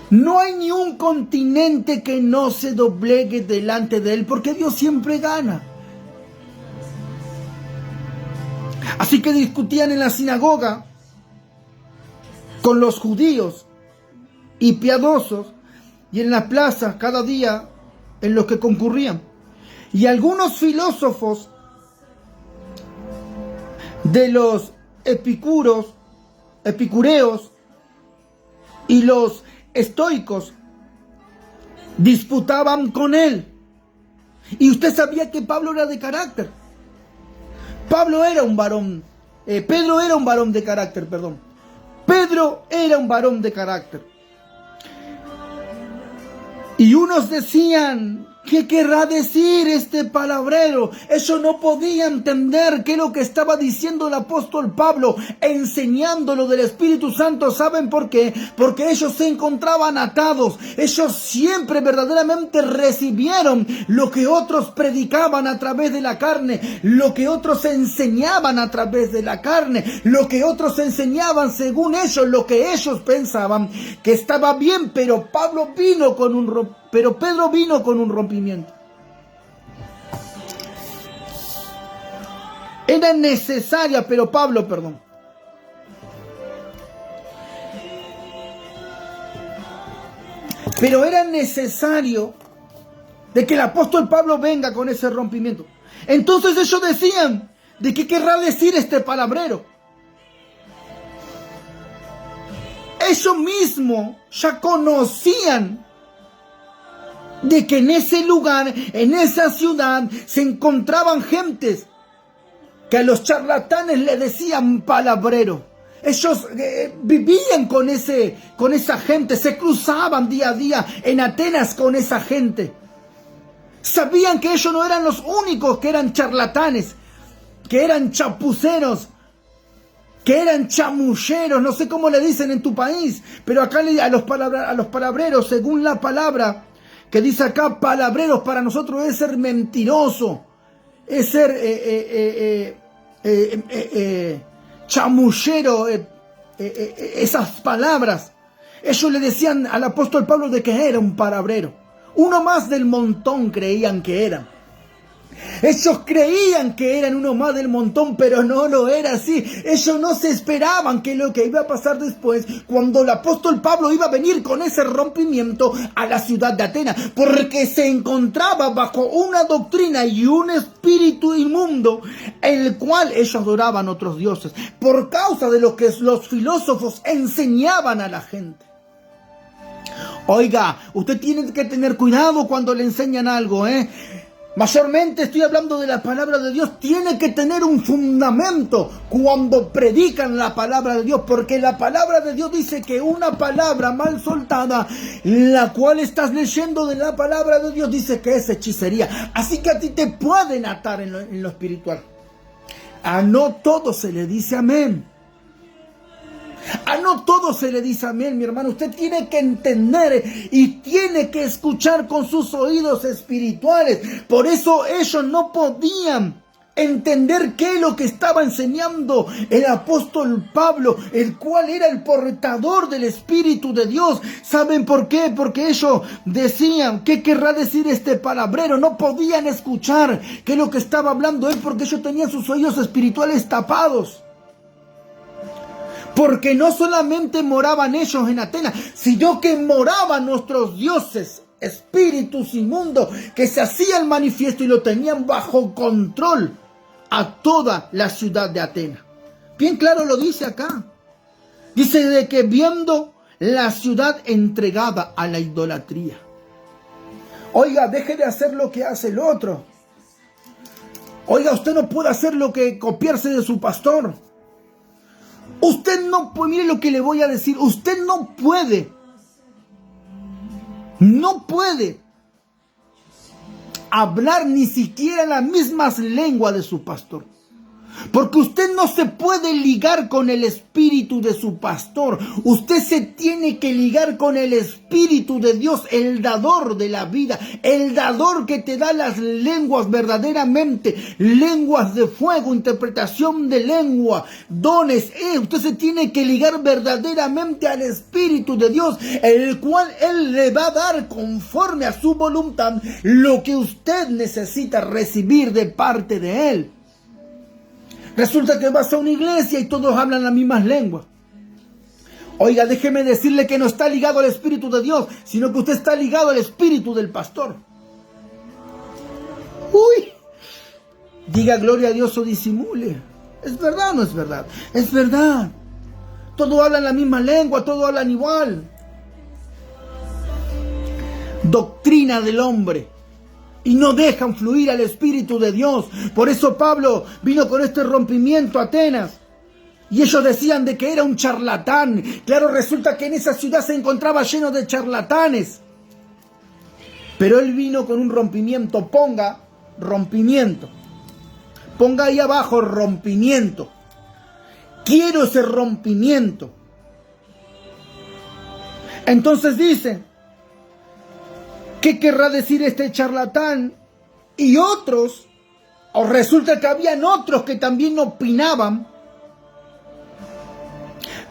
No hay ni un continente que no se doblegue delante de Él, porque Dios siempre gana. Así que discutían en la sinagoga con los judíos y piadosos, y en la plaza cada día en los que concurrían. Y algunos filósofos de los epicureos y los estoicos disputaban con él. Y usted sabía que Pablo era de carácter. Pedro era un varón de carácter, perdón. Pedro era un varón de carácter. Y unos decían, ¿qué querrá decir este palabrero? Ellos no podían entender qué es lo que estaba diciendo el apóstol Pablo, enseñándolo del Espíritu Santo. ¿Saben por qué? Porque ellos se encontraban atados. Ellos siempre verdaderamente recibieron lo que otros predicaban a través de la carne, lo que otros enseñaban a través de la carne, lo que otros enseñaban según ellos, lo que ellos pensaban que estaba bien, pero Pedro vino con un rompimiento. Era necesaria, Pero era necesario de que el apóstol Pablo venga con ese rompimiento. Entonces ellos decían, ¿de qué querrá decir este palabrero? Ellos mismos ya conocían de que en ese lugar, en esa ciudad, se encontraban gentes que a los charlatanes le decían palabrero. Ellos vivían con esa gente, se cruzaban día a día en Atenas con esa gente. Sabían que ellos no eran los únicos que eran charlatanes, que eran chapuceros, que eran chamulleros, no sé cómo le dicen en tu país, pero acá a los palabreros, según la palabra que dice acá, palabreros para nosotros es ser mentiroso, es ser chamullero, esas palabras. Ellos le decían al apóstol Pablo de que era un palabrero. Uno más del montón creían que eran. Ellos creían que eran uno más del montón, pero no lo era así. Ellos no se esperaban que lo que iba a pasar después, cuando el apóstol Pablo iba a venir con ese rompimiento a la ciudad de Atenas, porque se encontraba bajo una doctrina y un espíritu inmundo, el cual ellos adoraban otros dioses, por causa de lo que los filósofos enseñaban a la gente. Oiga, usted tiene que tener cuidado cuando le enseñan algo, Mayormente estoy hablando de la palabra de Dios. Tiene que tener un fundamento cuando predican la palabra de Dios, porque la palabra de Dios dice que una palabra mal soltada, la cual estás leyendo de la palabra de Dios, dice que es hechicería. Así que a ti te pueden atar en lo espiritual. A no todo se le dice amén. A no todo se le dice amén, mi hermano. Usted tiene que entender y tiene que escuchar con sus oídos espirituales. Por eso ellos no podían entender qué es lo que estaba enseñando el apóstol Pablo, el cual era el portador del Espíritu de Dios. ¿Saben por qué? Porque ellos decían, ¿qué querrá decir este palabrero? No podían escuchar qué es lo que estaba hablando él, porque ellos tenían sus oídos espirituales tapados. Porque no solamente moraban ellos en Atenas, sino que moraban nuestros dioses, espíritus inmundos, que se hacían manifiesto y lo tenían bajo control a toda la ciudad de Atenas. Bien claro lo dice acá. Dice de que viendo la ciudad entregada a la idolatría. Oiga, deje de hacer lo que hace el otro. Oiga, usted no puede hacer lo que copiarse de su pastor. Usted no puede, mire lo que le voy a decir, usted no puede hablar ni siquiera las mismas lenguas de su pastor. Porque usted no se puede ligar con el espíritu de su pastor. Usted se tiene que ligar con el Espíritu de Dios, el dador de la vida, el dador que te da las lenguas verdaderamente, lenguas de fuego, interpretación de lengua, dones. Usted se tiene que ligar verdaderamente al Espíritu de Dios, el cual Él le va a dar conforme a su voluntad lo que usted necesita recibir de parte de Él. Resulta que vas a una iglesia y todos hablan las mismas lenguas. Oiga, déjeme decirle que no está ligado al Espíritu de Dios, sino que usted está ligado al Espíritu del pastor. Uy, diga gloria a Dios o disimule. ¿Es verdad o no es verdad? Es verdad. Todos hablan la misma lengua, todos hablan igual. Doctrina del hombre. Y no dejan fluir al Espíritu de Dios. Por eso Pablo vino con este rompimiento a Atenas. Y ellos decían de que era un charlatán. Claro, resulta que en esa ciudad se encontraba lleno de charlatanes. Pero él vino con un rompimiento. Ponga rompimiento. Ponga ahí abajo rompimiento. Quiero ese rompimiento. Entonces dice, ¿qué querrá decir este charlatán? Y otros, o resulta que habían otros que también opinaban.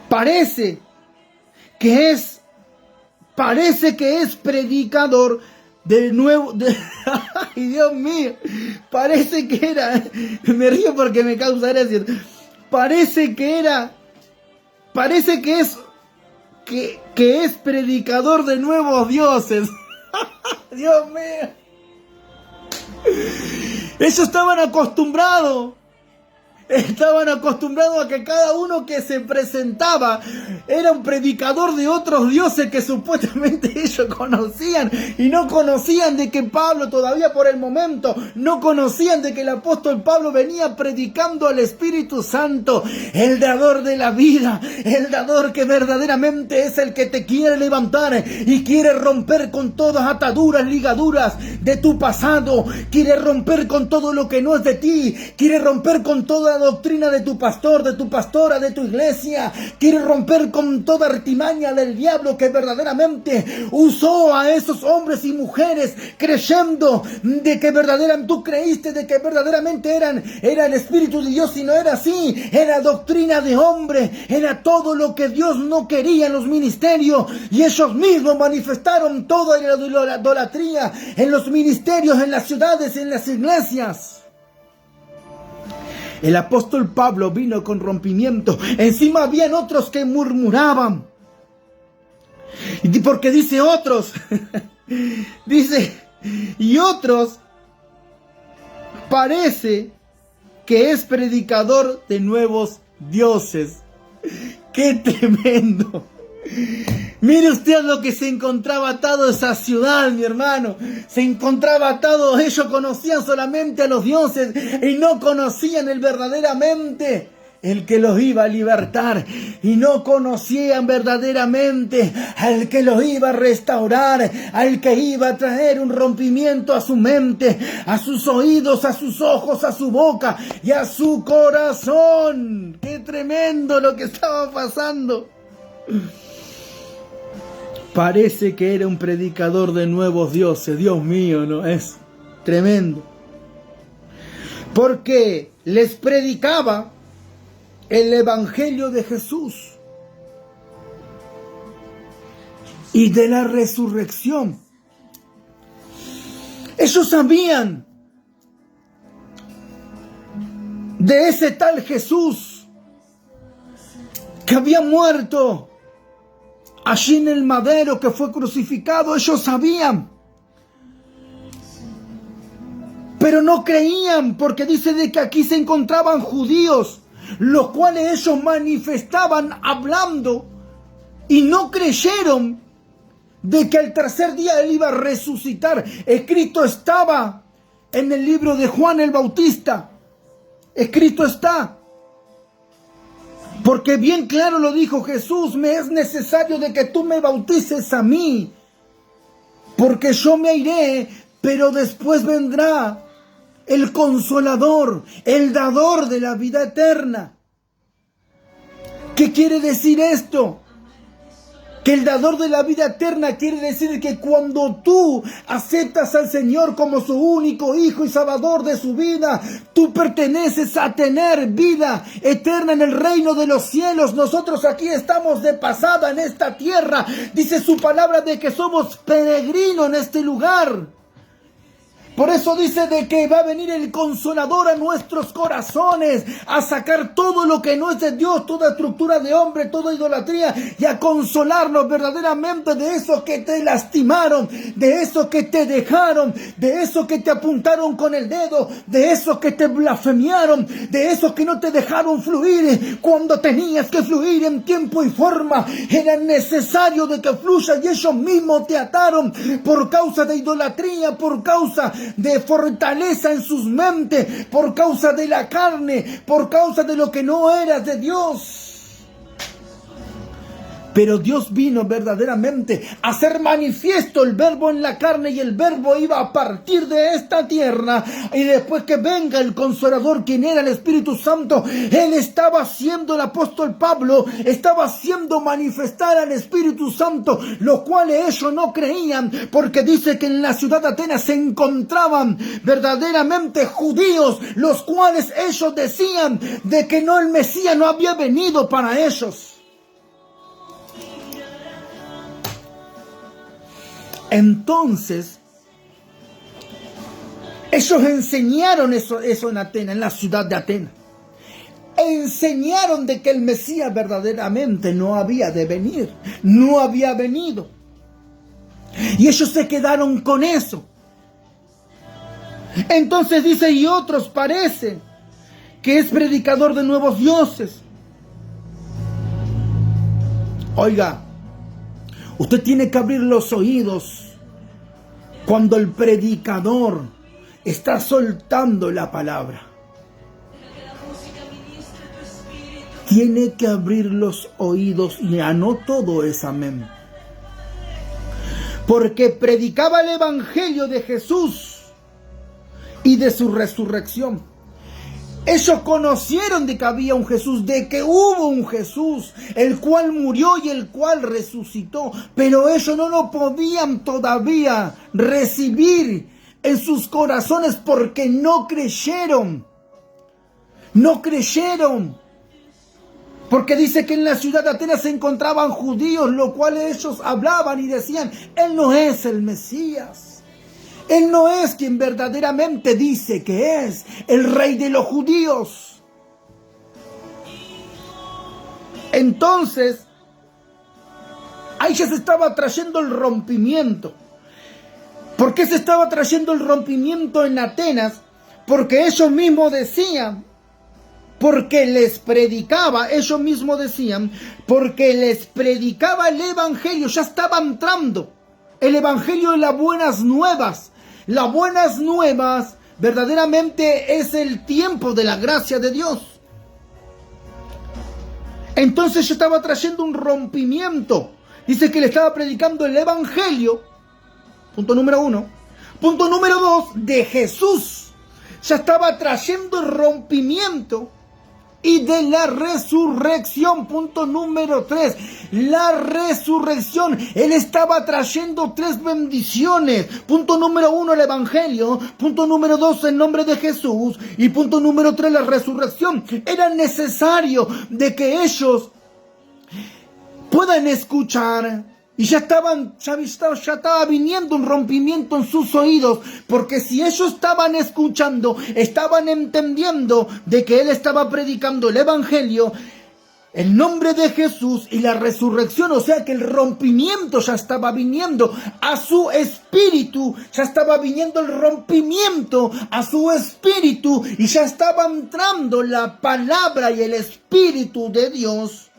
Parece que es predicador del nuevo. Ay, Dios mío, parece que era. Me río porque me causa gracia. Parece que es predicador de nuevos dioses. Dios mío. Ellos estaban acostumbrados a que cada uno que se presentaba era un predicador de otros dioses que supuestamente ellos conocían, y no conocían de que Pablo todavía por el momento, no conocían de que el apóstol Pablo venía predicando al Espíritu Santo, el dador de la vida, el dador que verdaderamente es el que te quiere levantar y quiere romper con todas ataduras, ligaduras de tu pasado, quiere romper con todo lo que no es de ti, quiere romper con toda doctrina de tu pastor, de tu pastora, de tu iglesia, quiere romper con toda artimaña del diablo que verdaderamente usó a esos hombres y mujeres creyendo de que verdaderamente tú creíste de que verdaderamente era el Espíritu de Dios, y no era así, era doctrina de hombre, era todo lo que Dios no quería en los ministerios, y ellos mismos manifestaron toda la idolatría en los ministerios, en las ciudades, en las iglesias. El apóstol Pablo vino con rompimiento. Encima habían otros que murmuraban. Porque dice otros. Dice, y otros parece que es predicador de nuevos dioses. ¡Qué tremendo! Mire usted lo que se encontraba atado esa ciudad, mi hermano. Se encontraba atado, ellos conocían solamente a los dioses y no conocían verdaderamente el que los iba a libertar, y no conocían verdaderamente al que los iba a restaurar, al que iba a traer un rompimiento a su mente, a sus oídos, a sus ojos, a su boca y a su corazón. ¡Qué tremendo lo que estaba pasando! Parece que era un predicador de nuevos dioses. Dios mío, ¿no? Es tremendo. Porque les predicaba el Evangelio de Jesús y de la resurrección. Ellos sabían de ese tal Jesús que había muerto allí en el madero, que fue crucificado. Ellos sabían, pero no creían, porque dice de que aquí se encontraban judíos, los cuales ellos manifestaban hablando, y no creyeron de que al tercer día él iba a resucitar. Escrito estaba en el libro de Juan el Bautista, escrito está. Porque bien claro lo dijo Jesús: me es necesario de que tú me bautices a mí, porque yo me iré, pero después vendrá el Consolador, el dador de la vida eterna. ¿Qué quiere decir esto? Que el dador de la vida eterna quiere decir que cuando tú aceptas al Señor como su único Hijo y Salvador de su vida, tú perteneces a tener vida eterna en el reino de los cielos. Nosotros aquí estamos de pasada en esta tierra. Dice su palabra de que somos peregrinos en este lugar. Por eso dice de que va a venir el Consolador a nuestros corazones, a sacar todo lo que no es de Dios, toda estructura de hombre, toda idolatría, y a consolarnos verdaderamente de esos que te lastimaron, de esos que te dejaron, de esos que te apuntaron con el dedo, de esos que te blasfemiaron, de esos que no te dejaron fluir cuando tenías que fluir en tiempo y forma. Era necesario de que fluya y ellos mismos te ataron por causa de idolatría, por causa de fortaleza en sus mentes, por causa de la carne, por causa de lo que no eras de Dios. Pero Dios vino verdaderamente a hacer manifiesto el verbo en la carne, y el verbo iba a partir de esta tierra, y después que venga el Consolador, quien era el Espíritu Santo, él estaba haciendo, el apóstol Pablo estaba haciendo manifestar al Espíritu Santo, lo cual ellos no creían, porque dice que en la ciudad de Atenas se encontraban verdaderamente judíos, los cuales ellos decían de que no, el Mesías no había venido para ellos. Entonces, ellos enseñaron eso en Atenas, en la ciudad de Atenas. Enseñaron de que el Mesías verdaderamente no había de venir, no había venido. Y ellos se quedaron con eso. Entonces dice, y otros parecen que es predicador de nuevos dioses. Oiga, usted tiene que abrir los oídos cuando el predicador está soltando la palabra. Tiene que abrir los oídos, y no todo es amén. Porque predicaba el evangelio de Jesús y de su resurrección. Ellos conocieron de que había un Jesús, de que hubo un Jesús, el cual murió y el cual resucitó, pero ellos no lo podían todavía recibir en sus corazones porque no creyeron. No creyeron. Porque dice que en la ciudad de Atenas se encontraban judíos, lo cual ellos hablaban y decían, Él no es el Mesías. Él no es quien verdaderamente dice que es el rey de los judíos. Entonces, ahí ya se estaba trayendo el rompimiento. ¿Por qué se estaba trayendo el rompimiento en Atenas? Porque ellos mismos decían, porque les predicaba, ellos mismos decían, porque les predicaba el evangelio, ya estaba entrando el evangelio de las buenas nuevas. Las buenas nuevas verdaderamente es el tiempo de la gracia de Dios. Entonces yo estaba trayendo un rompimiento. Dice que le estaba predicando el evangelio. Punto número 1. Punto número 2, de Jesús. Ya estaba trayendo el rompimiento y de la resurrección. Punto número 3, la resurrección. Él estaba trayendo 3 bendiciones. Punto número 1, el evangelio. Punto número 2, el nombre de Jesús. Y punto número 3, la resurrección. Era necesario de que ellos puedan escuchar. Y ya estaba viniendo un rompimiento en sus oídos, porque si ellos estaban escuchando, estaban entendiendo de que Él estaba predicando el evangelio, el nombre de Jesús y la resurrección, o sea que el rompimiento ya estaba viniendo a su espíritu, ya estaba viniendo el rompimiento a su espíritu, y ya estaba entrando la palabra y el espíritu de Dios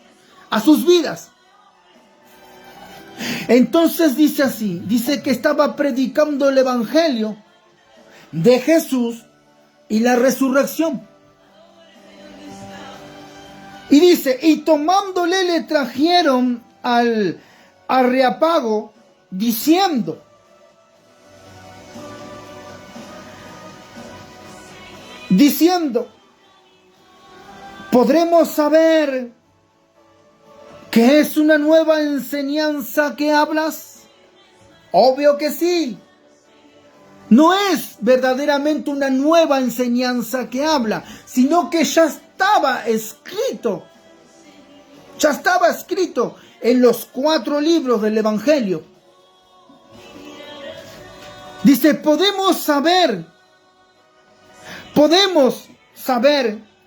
a sus vidas. Entonces dice así, dice que estaba predicando el evangelio de Jesús y la resurrección. Y dice, y tomándole le trajeron al Areópago diciendo, ¿podremos saber ¿qué es una nueva enseñanza que hablas? Obvio que sí. No es verdaderamente una nueva enseñanza que habla, sino que ya estaba escrito. Ya estaba escrito en los 4 libros del Evangelio. Dice, podemos saber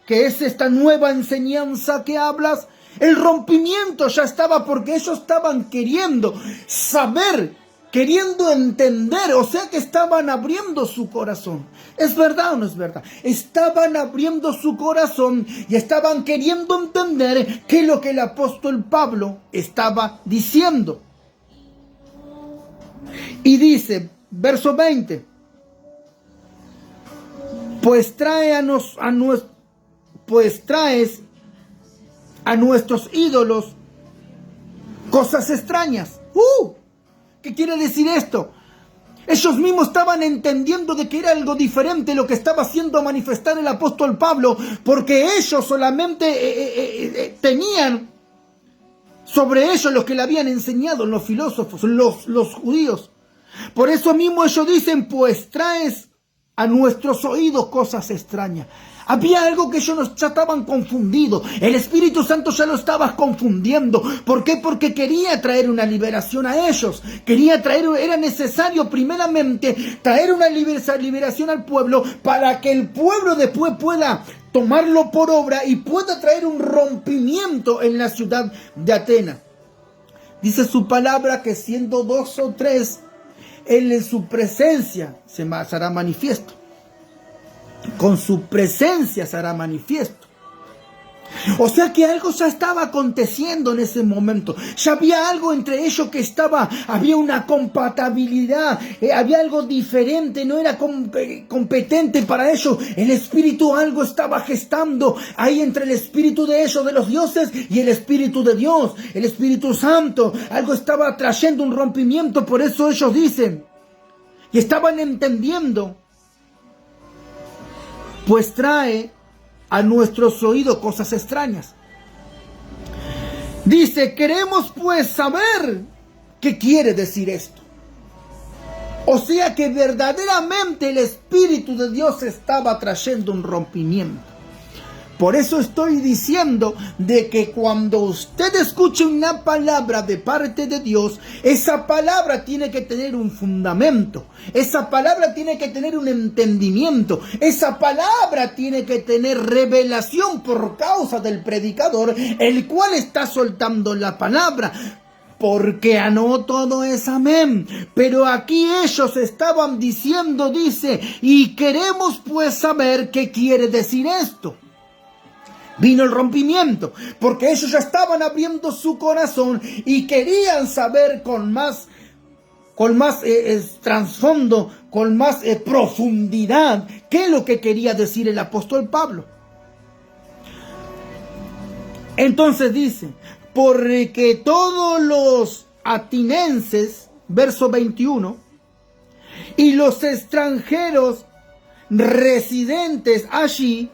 que es esta nueva enseñanza que hablas. El rompimiento ya estaba porque ellos estaban queriendo saber, queriendo entender, o sea que estaban abriendo su corazón. ¿Es verdad o no es verdad? Estaban abriendo su corazón y estaban queriendo entender qué es lo que el apóstol Pablo estaba diciendo. Y dice, verso 20, pues traes a nuestros ídolos cosas extrañas. ¿Qué quiere decir esto? Ellos mismos estaban entendiendo de que era algo diferente lo que estaba haciendo manifestar el apóstol Pablo, porque ellos solamente tenían sobre ellos lo que le habían enseñado los filósofos, los judíos. Por eso mismo ellos dicen, pues traes a nuestros oídos cosas extrañas. Había algo que ellos ya estaban confundidos. El Espíritu Santo ya lo estaba confundiendo. ¿Por qué? Porque quería traer una liberación a ellos. Era necesario primeramente traer una liberación al pueblo para que el pueblo después pueda tomarlo por obra y pueda traer un rompimiento en la ciudad de Atenas. Dice su palabra que siendo 2 o 3, Él en su presencia se hará manifiesto. Con su presencia se hará manifiesto. O sea que algo ya estaba aconteciendo en ese momento. Ya había algo entre ellos que había una compatibilidad, había algo diferente, no era competente para ellos. El Espíritu algo estaba gestando ahí entre el Espíritu de ellos, de los dioses, y el Espíritu de Dios, el Espíritu Santo. Algo estaba trayendo un rompimiento, por eso ellos dicen, y estaban entendiendo, pues trae a nuestros oídos cosas extrañas. Dice, queremos pues saber qué quiere decir esto. O sea que verdaderamente el Espíritu de Dios estaba trayendo un rompimiento. Por eso estoy diciendo de que cuando usted escuche una palabra de parte de Dios, esa palabra tiene que tener un fundamento, esa palabra tiene que tener un entendimiento, esa palabra tiene que tener revelación por causa del predicador, el cual está soltando la palabra. Porque no todo es amén. Pero aquí ellos estaban diciendo, dice, y queremos pues saber qué quiere decir esto. Vino el rompimiento, porque ellos ya estaban abriendo su corazón y querían saber con más trasfondo, con más profundidad, qué es lo que quería decir el apóstol Pablo. Entonces dice, porque todos los atenienses, verso 21, y los extranjeros residentes allí,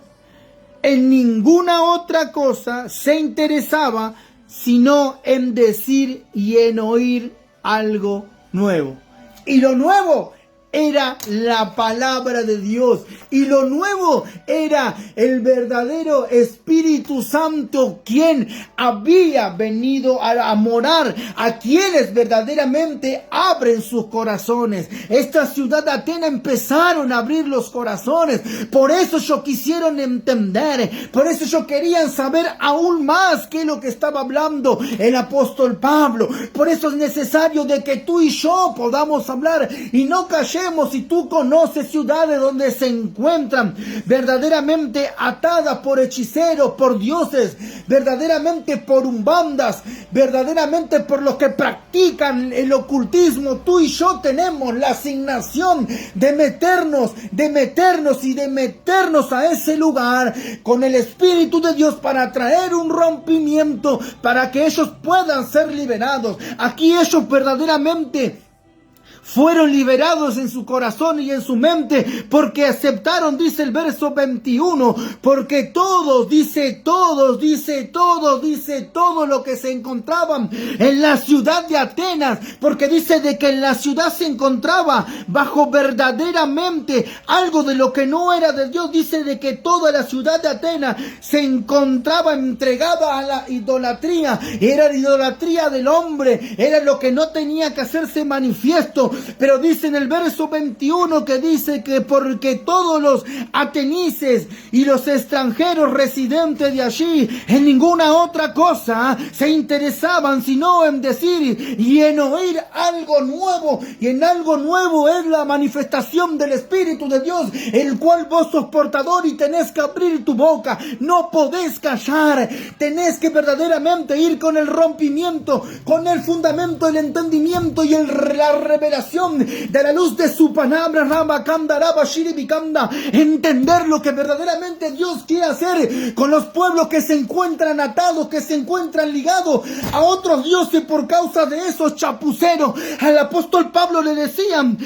en ninguna otra cosa se interesaba sino en decir y en oír algo nuevo. Y lo nuevo era la palabra de Dios. Y lo nuevo era el verdadero Espíritu Santo, quien había venido a morar a quienes verdaderamente abren sus corazones. Esta ciudad de Atenas empezaron a abrir los corazones. Por eso ellos quisieron entender. Por eso ellos querían saber aún más qué es lo que estaba hablando el apóstol Pablo. Por eso es necesario de que tú y yo podamos hablar y no callemos. Si tú conoces ciudades donde se encuentran verdaderamente atadas por hechiceros, por dioses, verdaderamente por umbandas, verdaderamente por los que practican el ocultismo, tú y yo tenemos la asignación de meternos a ese lugar con el Espíritu de Dios para traer un rompimiento, para que ellos puedan ser liberados. Aquí ellos verdaderamente fueron liberados en su corazón y en su mente porque aceptaron, dice el verso 21, porque todos lo que se encontraban en la ciudad de Atenas, porque dice de que en la ciudad se encontraba bajo verdaderamente algo de lo que no era de Dios. Dice de que toda la ciudad de Atenas se encontraba entregada a la idolatría. Era la idolatría del hombre, era lo que no tenía que hacerse manifiesto. Pero dice en el verso 21 que dice que porque todos los atenienses y los extranjeros residentes de allí en ninguna otra cosa se interesaban sino en decir y en oír algo nuevo, y en algo nuevo es la manifestación del Espíritu de Dios, el cual vos sos portador y tenés que abrir tu boca, no podés callar, tenés que verdaderamente ir con el rompimiento, con el fundamento, el entendimiento y la revelación de la luz de su palabra, entender lo que verdaderamente Dios quiere hacer con los pueblos que se encuentran atados, que se encuentran ligados a otros dioses por causa de esos chapuceros. Al apóstol Pablo le decían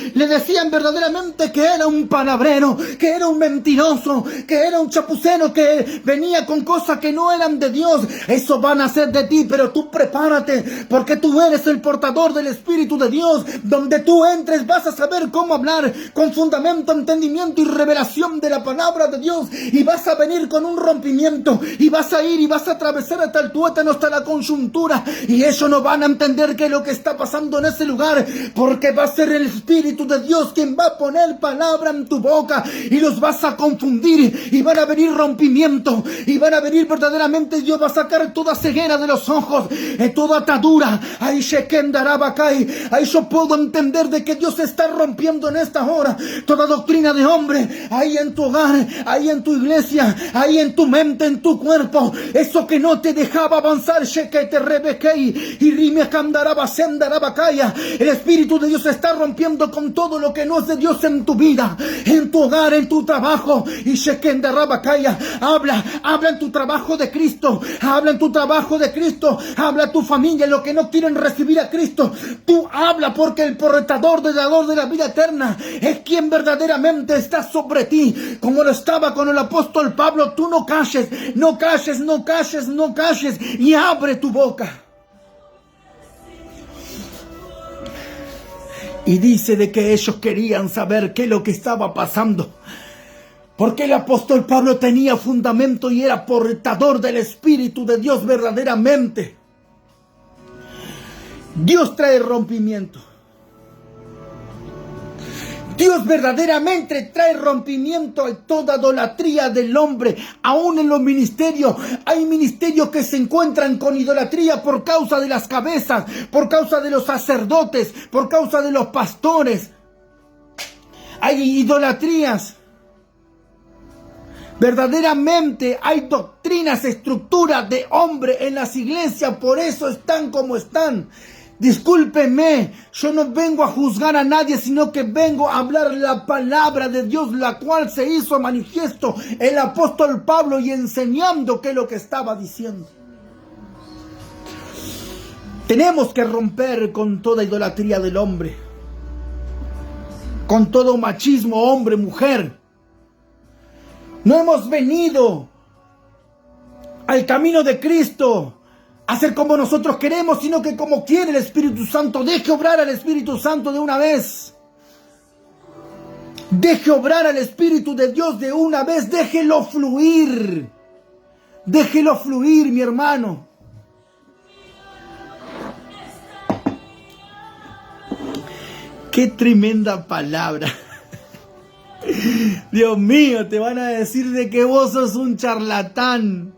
verdaderamente que era un palabrero, que era un mentiroso, que era un chapucero, que venía con cosas que no eran de Dios. Eso van a hacer de ti, pero tú prepárate, porque tú eres el portador del Espíritu de Dios. Donde tú entres vas a saber cómo hablar con fundamento, entendimiento y revelación de la palabra de Dios, y vas a venir con un rompimiento, y vas a ir y vas a atravesar hasta el tuétano, hasta la coyuntura, y ellos no van a entender qué es lo que está pasando en ese lugar, porque va a ser el Espíritu de Dios quien va a poner palabra en tu boca, y los vas a confundir, y van a venir rompimiento, y van a venir verdaderamente, Dios va a sacar toda ceguera de los ojos, toda atadura. Ahí Shekem Darabakai, ahí yo puedo entender de que Dios está rompiendo en esta hora toda doctrina de hombre, ahí en tu hogar, ahí en tu iglesia, ahí en tu mente, en tu cuerpo, eso que no te dejaba avanzar, Shekete Rebekei y Rime Kandaraba Sendarabakaya. El Espíritu de Dios está rompiendo con todo lo que no es de Dios en tu vida, en tu hogar, en tu trabajo, y Shekem Darabakaya. Habla en tu trabajo de Cristo, habla en tu trabajo de Cristo, habla a tu familia, lo que no quieren recibir a Cristo, tú habla, porque el portador de la vida eterna es quien verdaderamente está sobre ti, como lo estaba con el apóstol Pablo. Tú no calles, no calles, no calles, no calles, y abre tu boca. Y dice de que ellos querían saber qué es lo que estaba pasando, porque el apóstol Pablo tenía fundamento y era portador del Espíritu de Dios verdaderamente. Dios trae rompimiento. Dios verdaderamente trae rompimiento a toda idolatría del hombre. Aún en los ministerios, hay ministerios que se encuentran con idolatría por causa de las cabezas, por causa de los sacerdotes, por causa de los pastores. Hay idolatrías. Verdaderamente hay doctrinas, estructuras de hombre en las iglesias, por eso están como están. Discúlpeme, yo no vengo a juzgar a nadie, sino que vengo a hablar la palabra de Dios, la cual se hizo manifiesto el apóstol Pablo y enseñando qué es lo que estaba diciendo. Tenemos que romper con toda idolatría del hombre, con todo machismo, hombre, mujer. No hemos venido al camino de Cristo hacer como nosotros queremos, sino que como quiere el Espíritu Santo. Deje obrar al Espíritu Santo de una vez. Deje obrar al Espíritu de Dios de una vez. Déjelo fluir. Déjelo fluir, mi hermano. Qué tremenda palabra. Dios mío, te van a decir de que vos sos un charlatán.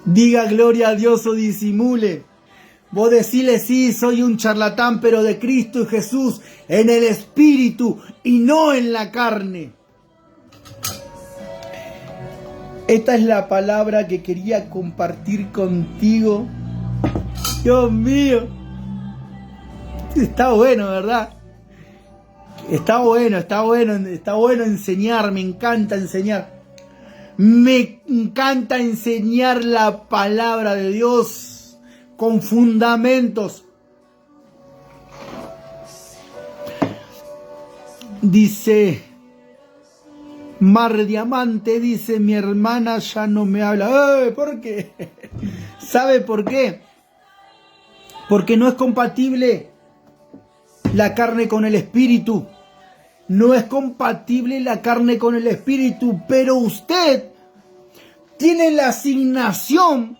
Diga gloria a Dios o disimule. Vos decile sí, soy un charlatán, pero de Cristo y Jesús, en el Espíritu y no en la carne. Esta es la palabra que quería compartir contigo. Dios mío. Está bueno, ¿verdad? Está bueno enseñar, me encanta enseñar. Me encanta enseñar la palabra de Dios con fundamentos. Dice Mar Diamante, dice mi hermana ya no me habla. ¿Por qué? ¿Sabe por qué? Porque no es compatible la carne con el espíritu. No es compatible la carne con el espíritu, pero usted tiene la asignación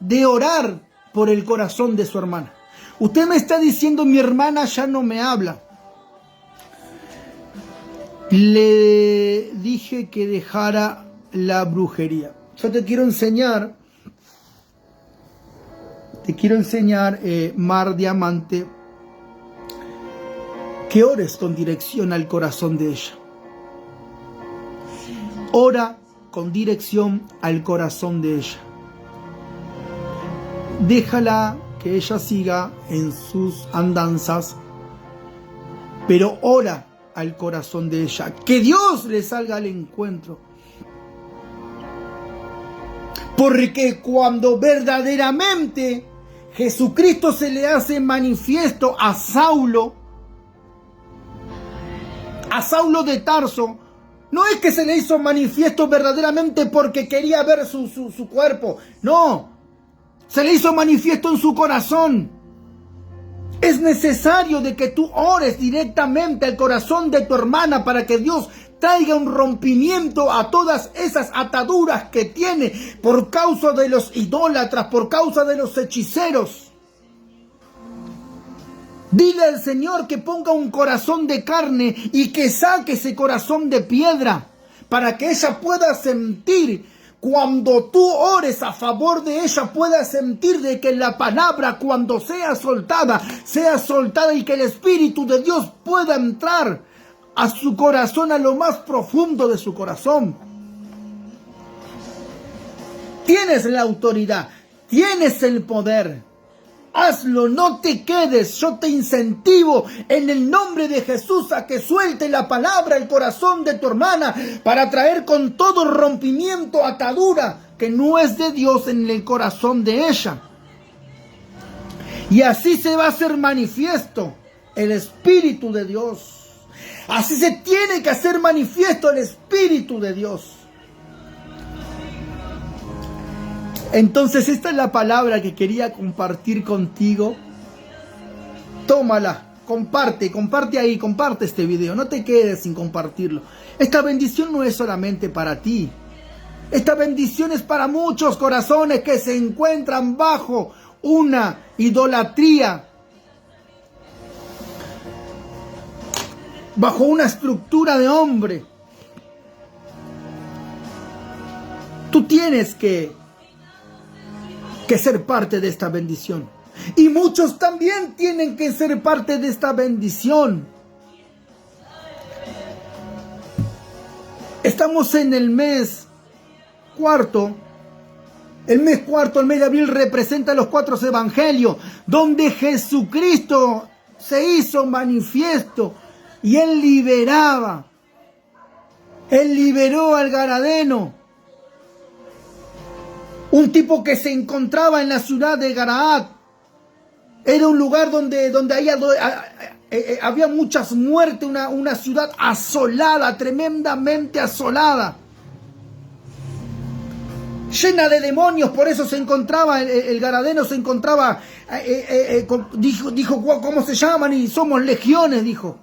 de orar por el corazón de su hermana. Usted me está diciendo, mi hermana ya no me habla. Le dije que dejara la brujería. Yo te quiero enseñar, Mar Diamante, que ores con dirección al corazón de ella. Ora con dirección al corazón de ella. Déjala que ella siga en sus andanzas, pero ora al corazón de ella. Que Dios le salga al encuentro. Porque cuando verdaderamente Jesucristo se le hace manifiesto a Saulo de Tarso, no es que se le hizo manifiesto verdaderamente porque quería ver su cuerpo. No, se le hizo manifiesto en su corazón. Es necesario de que tú ores directamente al corazón de tu hermana para que Dios traiga un rompimiento a todas esas ataduras que tiene por causa de los idólatras, por causa de los hechiceros. Dile al Señor que ponga un corazón de carne y que saque ese corazón de piedra para que ella pueda sentir, cuando tú ores a favor de ella, pueda sentir de que la palabra, cuando sea soltada y que el Espíritu de Dios pueda entrar a su corazón, a lo más profundo de su corazón. Tienes la autoridad, tienes el poder. Hazlo, no te quedes. Yo te incentivo en el nombre de Jesús a que suelte la palabra al corazón de tu hermana para traer con todo rompimiento, atadura que no es de Dios en el corazón de ella. Y así se va a hacer manifiesto el Espíritu de Dios. Así se tiene que hacer manifiesto el Espíritu de Dios. Entonces esta es la palabra que quería compartir contigo. Tómala, comparte ahí, comparte este video. No te quedes sin compartirlo. Esta bendición no es solamente para ti. Esta bendición es para muchos corazones que se encuentran bajo una idolatría, bajo una estructura de hombre. Tú tienes que ser parte de esta bendición. Y muchos también tienen que ser parte de esta bendición. Estamos en el mes cuarto. El mes de abril representa los 4 evangelios, donde Jesucristo se hizo manifiesto y Él liberaba. Él liberó al Gadareno. Un tipo que se encontraba en la ciudad de Galaad. Era un lugar donde había muchas muertes, una ciudad asolada, tremendamente asolada. Llena de demonios, por eso se encontraba, el Gadareno se encontraba, dijo, ¿cómo se llaman? Y somos legiones, dijo.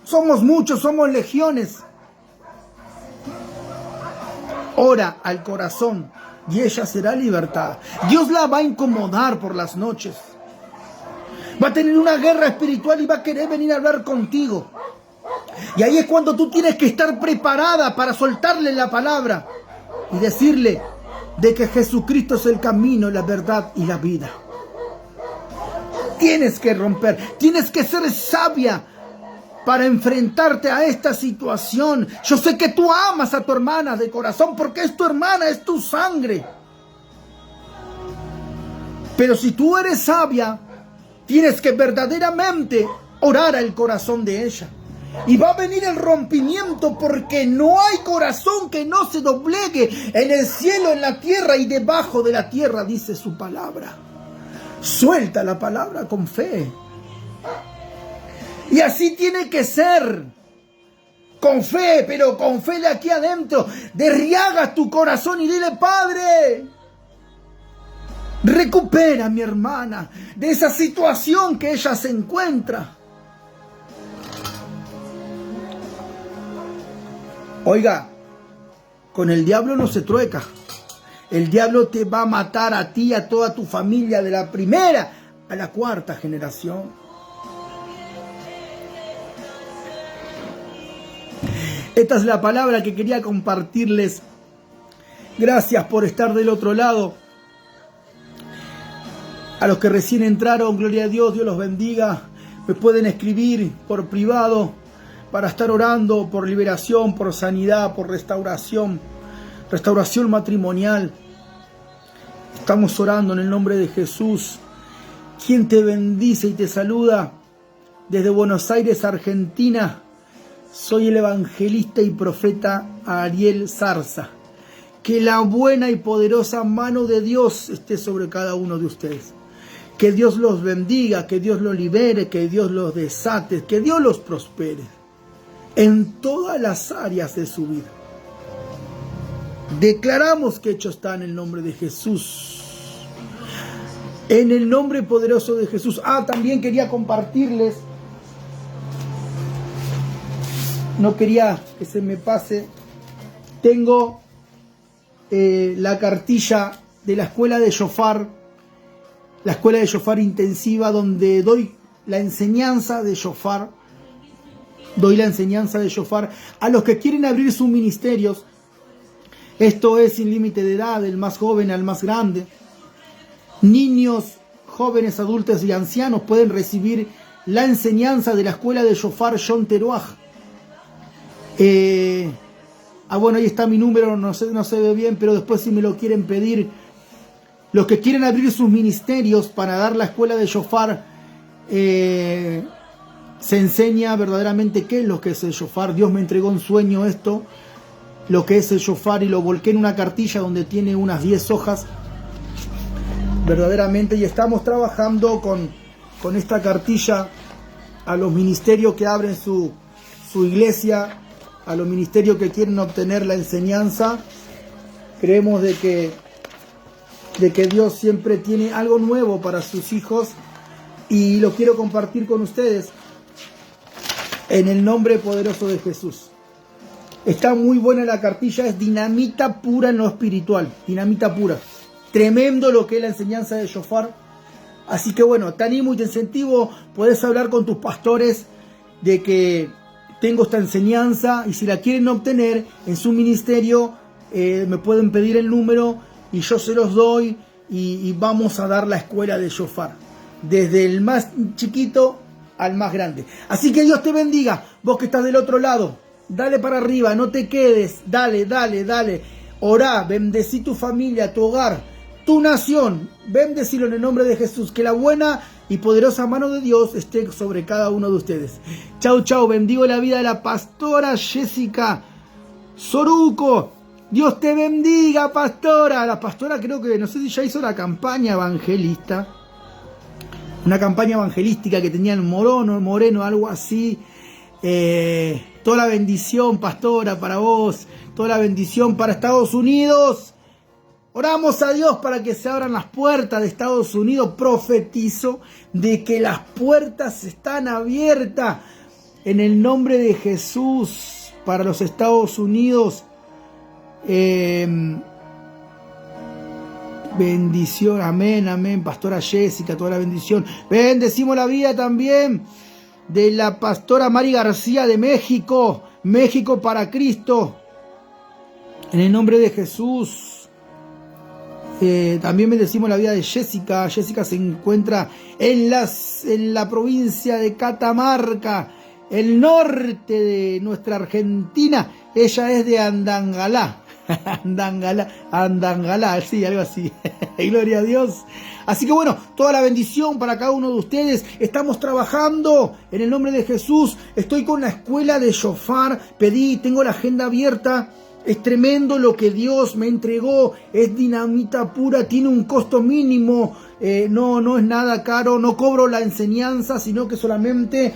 Somos muchos, somos legiones. Ora al corazón y ella será libertada. Dios la va a incomodar por las noches. Va a tener una guerra espiritual y va a querer venir a hablar contigo. Y ahí es cuando tú tienes que estar preparada para soltarle la palabra y decirle de que Jesucristo es el camino, la verdad y la vida. Tienes que romper, tienes que ser sabia para enfrentarte a esta situación. Yo sé que tú amas a tu hermana de corazón porque es tu hermana, es tu sangre. Pero si tú eres sabia, tienes que verdaderamente orar al corazón de ella. Y va a venir el rompimiento porque no hay corazón que no se doblegue en el cielo, en la tierra y debajo de la tierra, dice su palabra. Suelta la palabra con fe. Y así tiene que ser. Con fe, pero con fe de aquí adentro. Derriaga tu corazón y dile: Padre, recupera a mi hermana de esa situación que ella se encuentra. Oiga, con el diablo no se trueca. El diablo te va a matar a ti y a toda tu familia de la primera a la cuarta generación. Esta es la palabra que quería compartirles. Gracias por estar del otro lado. A los que recién entraron, gloria a Dios, Dios los bendiga. Me pueden escribir por privado para estar orando por liberación, por sanidad, por restauración matrimonial. Estamos orando en el nombre de Jesús. Quien te bendice y te saluda desde Buenos Aires, Argentina. Soy el evangelista y profeta Ariel Zarza. Que la buena y poderosa mano de Dios esté sobre cada uno de ustedes. Que Dios los bendiga, que Dios los libere, que Dios los desate, que Dios los prospere en todas las áreas de su vida. Declaramos que hecho está en el nombre de Jesús. En el nombre poderoso de Jesús. También quería compartirles. No quería que se me pase. Tengo la cartilla de la escuela de Shofar. La escuela de Shofar intensiva, donde doy la enseñanza de Shofar. Doy la enseñanza de Shofar a los que quieren abrir sus ministerios. Esto es sin límite de edad, del más joven al más grande. Niños, jóvenes, adultos y ancianos pueden recibir la enseñanza de la escuela de Shofar Shon Teruach. Bueno, ahí está mi número, no se ve bien, pero después si me lo quieren pedir. Los que quieren abrir sus ministerios para dar la escuela de Shofar, se enseña verdaderamente qué es lo que es el Shofar. Dios me entregó en sueño esto, lo que es el Shofar, y lo volqué en una cartilla donde tiene unas 10 hojas. Verdaderamente, y estamos trabajando con esta cartilla a los ministerios que abren su iglesia, a los ministerios que quieren obtener la enseñanza. Creemos de que Dios siempre tiene algo nuevo para sus hijos y lo quiero compartir con ustedes en el nombre poderoso de Jesús. Está muy buena la cartilla, es dinamita pura en lo espiritual, dinamita pura. Tremendo lo que es la enseñanza de Shofar. Así que bueno, te animo y te incentivo, puedes hablar con tus pastores de que tengo esta enseñanza y si la quieren obtener en su ministerio, me pueden pedir el número y yo se los doy y vamos a dar la escuela de Shofar, desde el más chiquito al más grande. Así que Dios te bendiga, vos que estás del otro lado, dale para arriba, no te quedes, dale. Orá, bendecí tu familia, tu hogar, tu nación, bendecilo en el nombre de Jesús, que la buena y poderosa mano de Dios esté sobre cada uno de ustedes. Chau, bendigo la vida de la pastora Jessica Soruco. Dios te bendiga, pastora. La pastora creo que, no sé si ya hizo la campaña evangelista. Una campaña evangelística que tenía el Moreno, algo así. Toda la bendición, pastora, para vos. Toda la bendición para Estados Unidos. Oramos a Dios para que se abran las puertas de Estados Unidos. Profetizo de que las puertas están abiertas en el nombre de Jesús para los Estados Unidos. Bendición, amén, pastora Jessica, toda la bendición. Bendecimos la vida también de la pastora Mari García de México para Cristo, en el nombre de Jesús. También bendecimos la vida de Jessica. Jessica se encuentra en la provincia de Catamarca, el norte de nuestra Argentina. Ella es de Andangalá. Andangalá, sí, algo así. Gloria a Dios. Así que bueno, toda la bendición para cada uno de ustedes. Estamos trabajando en el nombre de Jesús. Estoy con la escuela de Shofar. Tengo la agenda abierta. Es tremendo lo que Dios me entregó. Es dinamita pura, tiene un costo mínimo. No es nada caro, no cobro la enseñanza, sino que solamente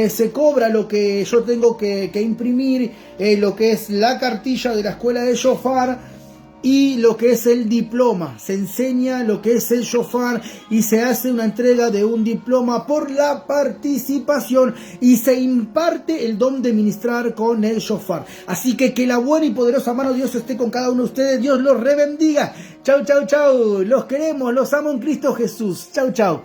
se cobra lo que yo tengo que imprimir, lo que es la cartilla de la escuela de Shofar y lo que es el diploma. Se enseña lo que es el Shofar y se hace una entrega de un diploma por la participación y se imparte el don de ministrar con el Shofar. Así que la buena y poderosa mano de Dios esté con cada uno de ustedes. Dios los rebendiga. Chau. Los queremos, los amo en Cristo Jesús. Chau.